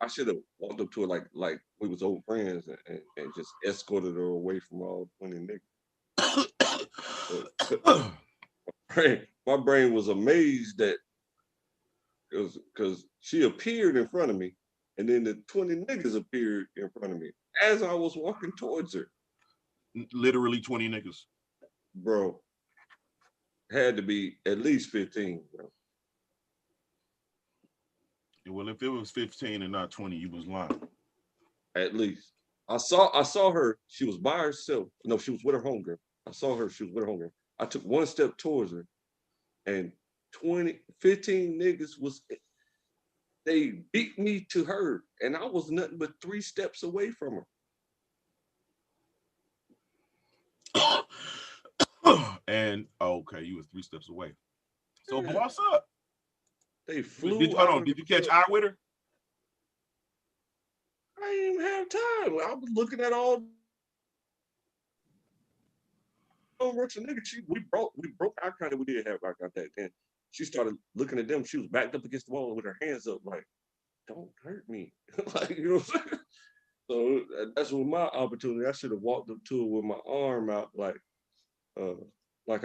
B: walked up to her like we was old friends and just escorted her away from all 20 niggas. My brain was amazed that because she appeared in front of me, and then the 20 niggas appeared in front of me as I was walking towards her.
L: Literally 20 niggas.
B: Bro, had to be at least 15, bro.
L: Well, if it was 15 and not 20, you was lying.
B: At least. I saw her. She was by herself. No, she was with her homegirl. I saw her. She was with her homegirl. I took one step towards her, and 15 niggas they beat me to her, and I was nothing but 3 steps away from
L: her. And okay, you was 3 steps away. So boss up.
B: They flew.
L: Did you catch eye with her?
B: I didn't even have time. I was looking at all bunch of niggas. We broke eye contact. We did have eye contact. And she started looking at them. She was backed up against the wall with her hands up, like, don't hurt me. Like, you know what I'm saying? So that's what my opportunity. I should have walked up to her with my arm out, like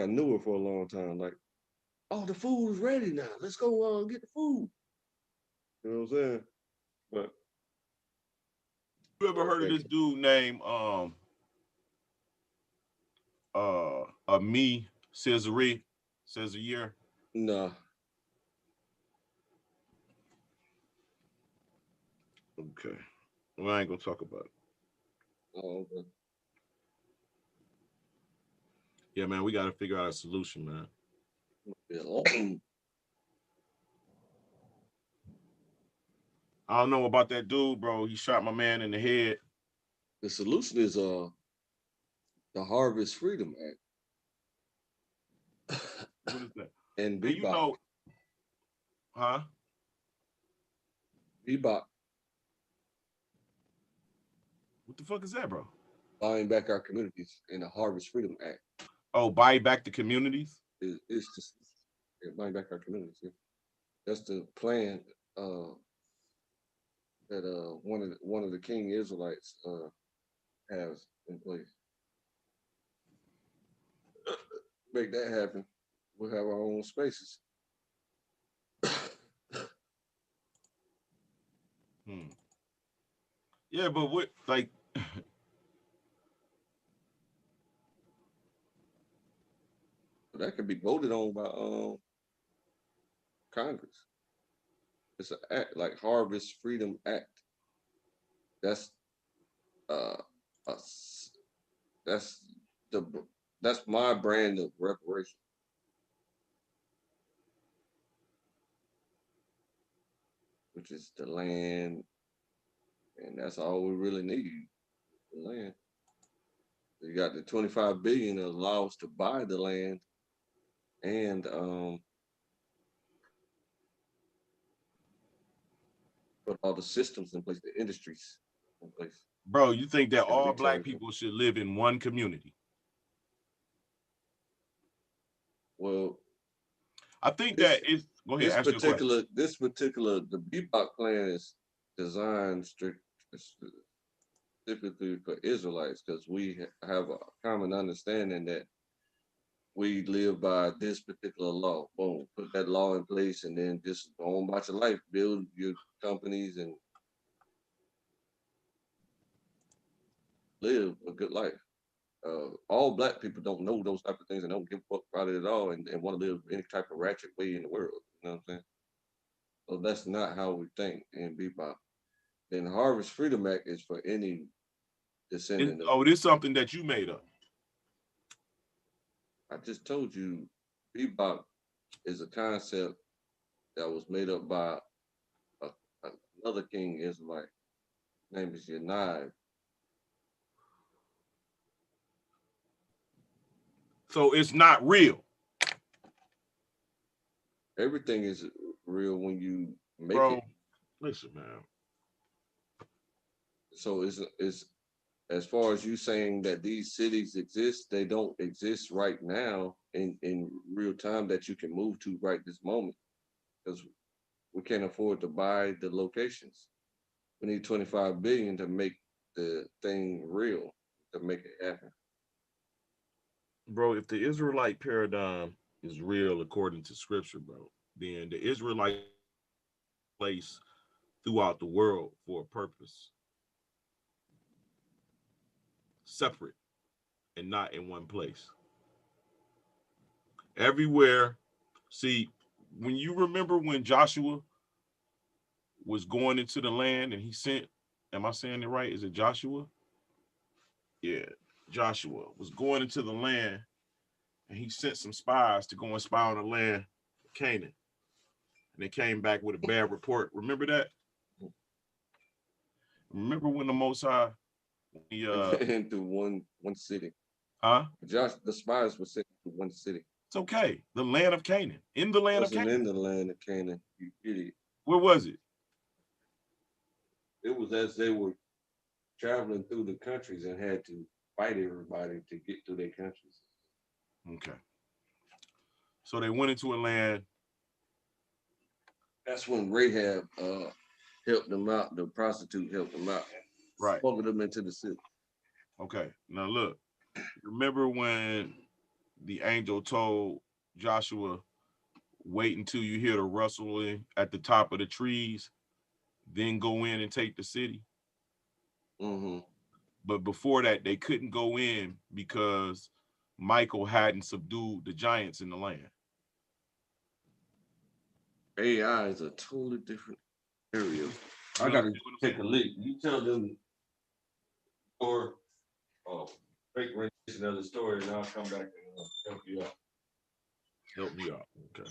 B: I knew her for a long time. Like, oh, the food's ready now. Let's go get the food. You know what I'm saying? But
L: you ever heard of this dude named me Cesare?
B: Nah.
L: Okay. Well, I ain't gonna talk about it.
B: Oh, okay.
L: Yeah, man, we gotta figure out a solution, man. I don't know about that dude, bro. He shot my man in the head.
B: The solution is the Harvest Freedom Act.
L: What is that?
B: And Bebop.
L: You know, huh?
B: Bebop.
L: What the fuck is that, bro?
B: Buying back our communities in the Harvest Freedom Act.
L: Oh, buy back the communities?
B: It's just buying back our communities. Yeah. That's the plan that one of the King Israelites has in place. Make that happen. We'll have our own spaces.
L: Yeah, but what, like,
B: that could be voted on by Congress. It's an act like Harvest Freedom Act. That's my brand of reparation. Which is the land, and that's all we really need. The land. You got the 25 billion that allows to buy the land, and put all the systems in place, the industries in place.
L: Bro, you think that all black people should live in one community?
B: Well,
L: I think that is. Go ahead.
B: This particular, the Bebop plan is designed specifically for Israelites because we have a common understanding that we live by this particular law. Boom, put that law in place, and then just go on about your life, build your companies, and live a good life. All black people don't know those type of things and don't give a fuck about it at all, and want to live any type of ratchet way in the world. You know what I'm saying? So that's not how we think in Bebop. Then Harvest Freedom Act is for any descendant.
L: This is something that you made up.
B: I just told you, Bebop is a concept that was made up by another king Israelite. His name is Yanai.
L: So it's not real.
B: Everything is real when you make
L: Bro,
B: it.
L: Listen, man.
B: So it's as far as you saying that these cities exist, they don't exist right now in real time that you can move to right this moment, because we can't afford to buy the locations. We need 25 billion to make the thing real, to make it happen.
L: Bro, if the Israelite paradigm is real according to scripture, bro, then the Israelite place throughout the world for a purpose, separate and not in one place. Everywhere. See, when you remember when Joshua was going into the land and he sent, am I saying it right? Is it Joshua? Yeah, Joshua was going into the land and he sent some spies to go and spy on the land of Canaan. And they came back with a bad report. Remember that? Remember when the Most High
B: into one city.
L: Huh?
B: The spies were sent to one city.
L: It's okay. The land of Canaan. In the land of Canaan.
B: In the land of Canaan, you idiot.
L: Where was it?
B: It was as they were traveling through the countries and had to fight everybody to get to their countries.
L: Okay. So they went into a land.
B: That's when Rahab helped them out. The prostitute helped them out.
L: Right.
B: Smuggled them into the city.
L: Okay. Now look. Remember when the angel told Joshua, wait until you hear the rustling at the top of the trees, then go in and take the city?
B: Mm-hmm.
L: But before that, they couldn't go in because Michael hadn't subdued the giants in the land.
B: AI is a totally different area. I gotta take a look. You tell them or fake rendition of the story, and I'll come back and help you out.
L: Help me out. Okay.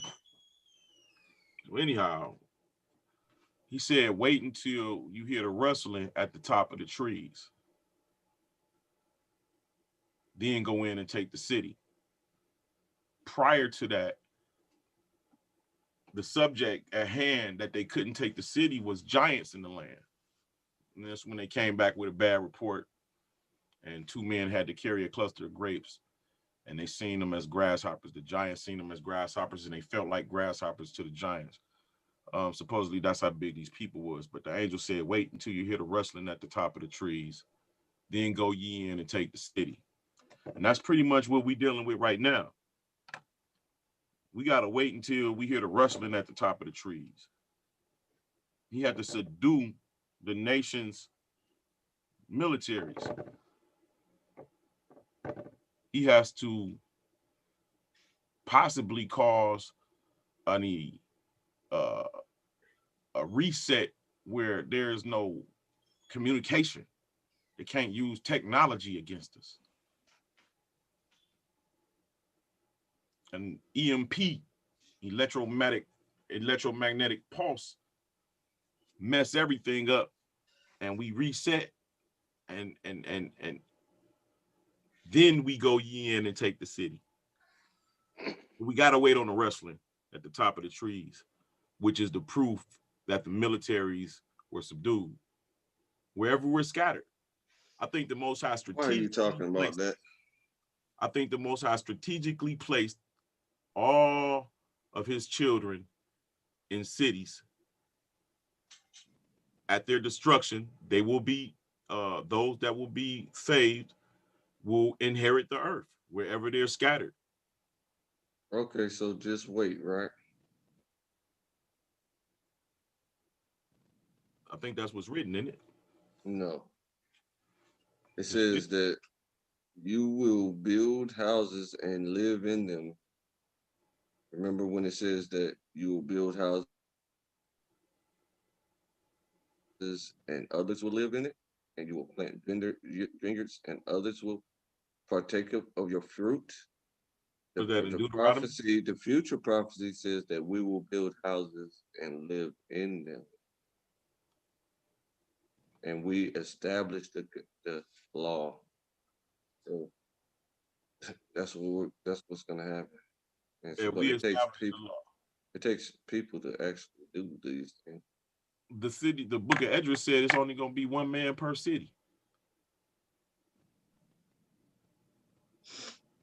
L: So anyhow, he said, wait until you hear the rustling at the top of the trees. Then go in and take the city. Prior to that, the subject at hand that they couldn't take the city was giants in the land. And that's when they came back with a bad report. And two men had to carry a cluster of grapes. And they seen them as grasshoppers. The giants seen them as grasshoppers, and they felt like grasshoppers to the giants. Supposedly that's how big these people was. But the angel said, wait until you hear the rustling at the top of the trees. Then go ye in and take the city. And that's pretty much what we're dealing with right now. We got to wait until we hear the rustling at the top of the trees. He had to subdue the nation's militaries. He has to possibly cause a reset where there is no communication. They can't use technology against us. An EMP, electromagnetic pulse, mess everything up, and we reset, and then we go ye in and take the city. We gotta wait on the wrestling at the top of the trees, which is the proof that the militaries were subdued. Wherever we're scattered, I think the Most High strategically.
B: Why are you talking about that?
L: I think the Most High strategically placed all of his children in cities. At their destruction, they will be those that will be saved will inherit the earth wherever they're scattered.
B: Okay, so just wait, right?
L: I think that's what's written in it.
B: No. It says that you will build houses and live in them. Remember when it says that you will build houses and others will live in it, and you will plant vineyards and others will partake of your fruit? The prophecy, the future prophecy says that we will build houses and live in them. And we establish the law. So that's what's gonna happen. And so, but it takes people to actually do these things.
L: The book of Esdras said it's only gonna be one man per city.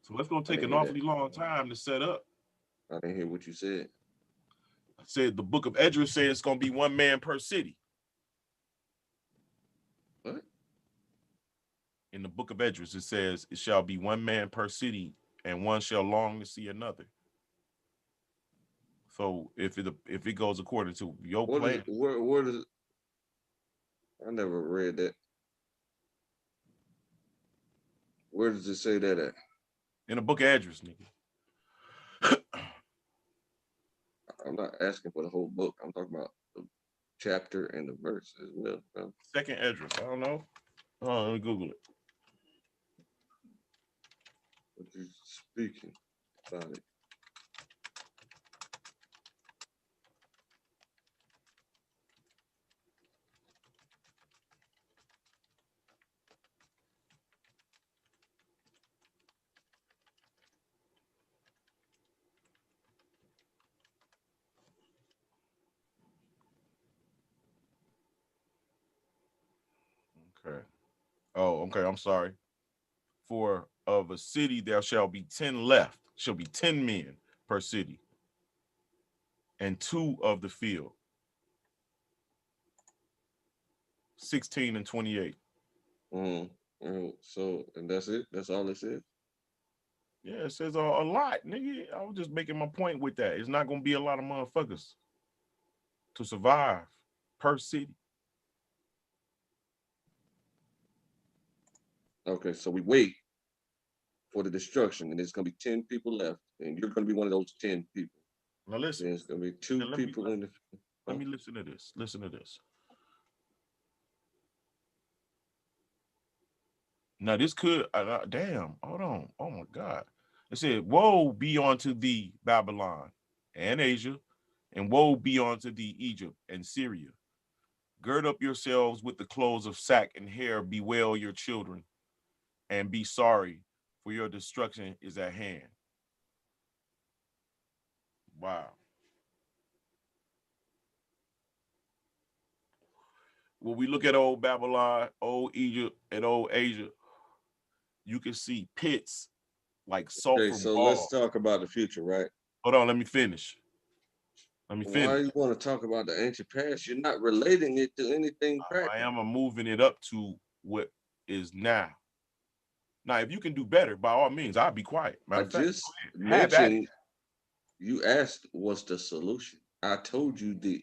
L: So it's gonna take an awfully long time to set up.
B: I didn't hear what you said.
L: I said the book of Esdras said it's gonna be one man per city.
B: What?
L: In the book of Esdras, it says it shall be one man per city, and one shall long to see another. So if it goes according to your plan,
B: where does it? I never read that. Where does it say that at?
L: In the book of Esdras, nigga.
B: I'm not asking for the whole book. I'm talking about the chapter and the verse as well.
L: Second Esdras. I don't know. Oh, let me Google it.
B: What you speaking about it?
L: Okay. Oh, okay. I'm sorry. For of a city there shall be 10 left, shall be 10 men per city, and 2 of the field. 16 and 28.
B: So, and that's it? That's all it says?
L: Yeah, it says a lot, nigga. I was just making my point with that. It's not gonna be a lot of motherfuckers to survive per city.
B: Okay, so we wait for the destruction, and there's gonna be 10 people left, and you're gonna be one of those 10 people.
L: Now listen,
B: there's gonna be 2 people in the.
L: Let me listen to this. Listen to this. Now this could damn. Hold on. Oh my God. It said, "Woe be unto thee, Babylon, and Asia, and woe be unto thee, Egypt and Syria. Gird up yourselves with the clothes of sack and hair, bewail your children, and be sorry, for your destruction is at hand." Wow. When we look at old Babylon, old Egypt, and old Asia, you can see pits like sulfur.
B: Okay, so let's talk about the future, right?
L: Hold on, let me finish.
B: Why you want to talk about the ancient past? You're not relating it to anything practical.
L: I am moving it up to what is now. Now, if you can do better, by all means, I'll be quiet.
B: I just mentioned, you asked what's the solution. I told you the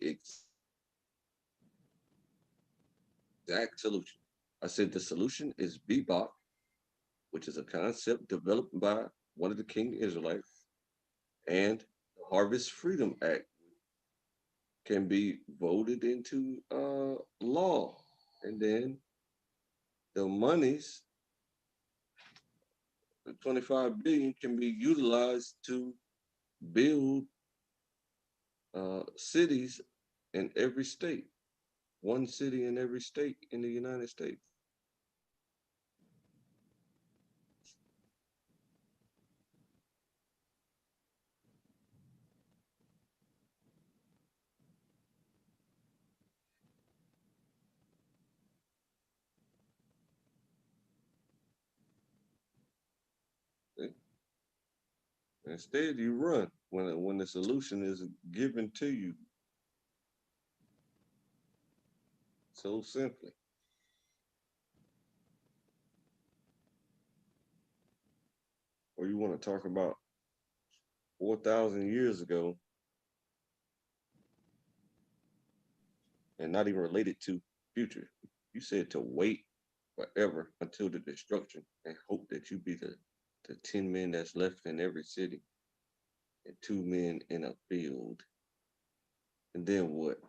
B: exact solution. I said the solution is bebop, which is a concept developed by one of the King Israelites, and the Harvest Freedom Act can be voted into law, and then the monies, the 25 billion, can be utilized to build cities in every state, one city in every state in the United States. Instead, you run when the solution is given to you. So simply. Or you want to talk about 4,000 years ago and not even related to future. You said to wait forever until the destruction and hope that you be the 10 men that's left in every city and 2 men in a field. And then what?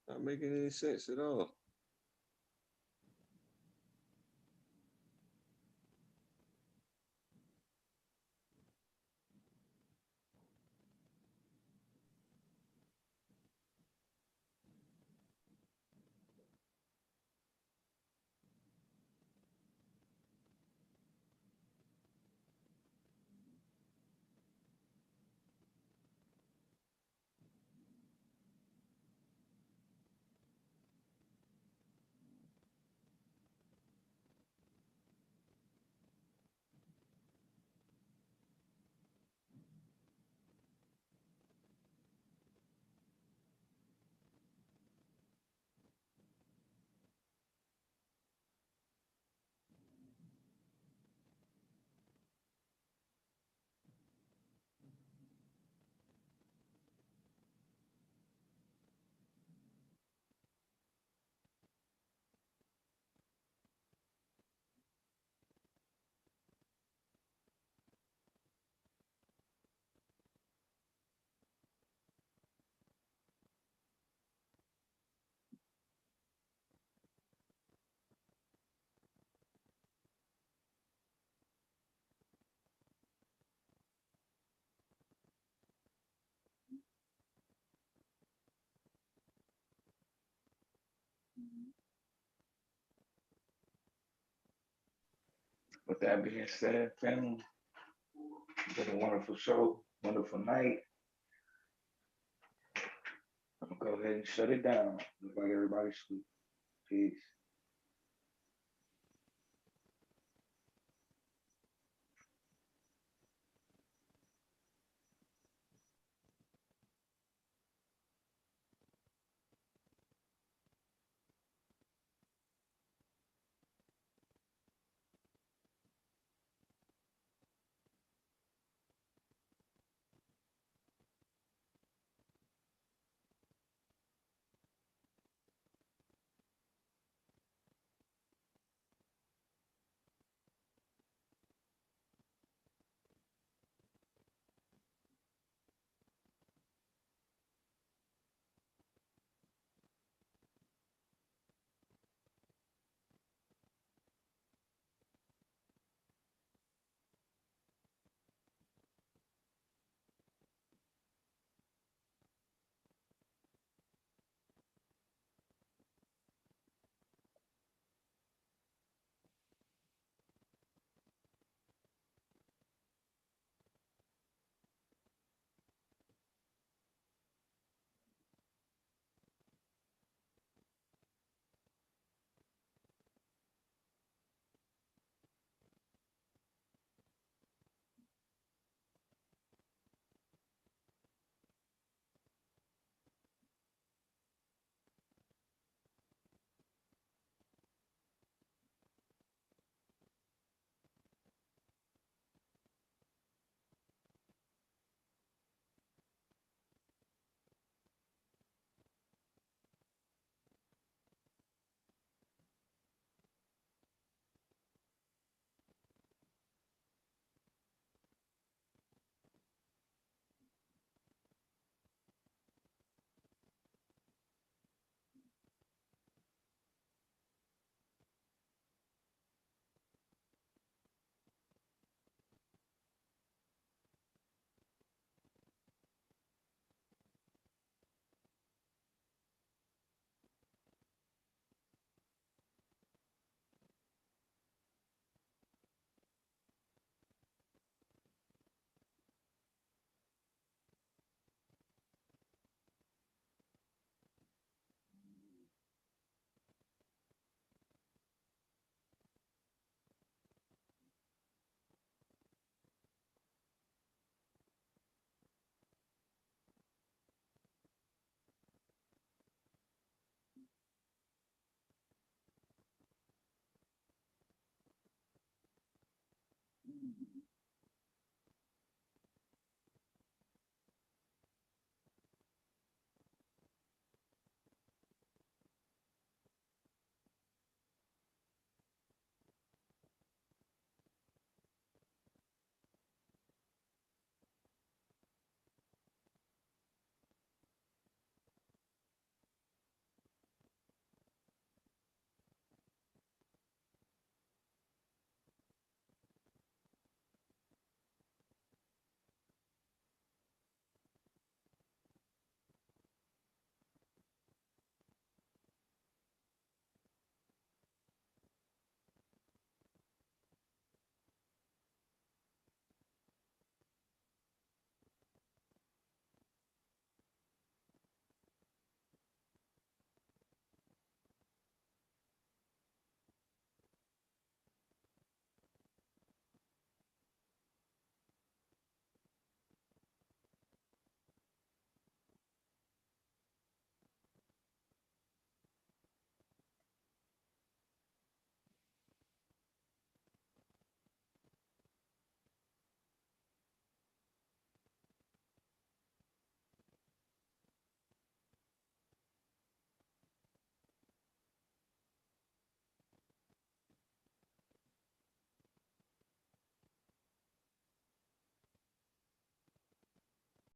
B: Not making any sense at all.
E: With that being said, family, it's been a wonderful show, wonderful night. I'm gonna go ahead and shut it down. Look like everybody sleep. Peace.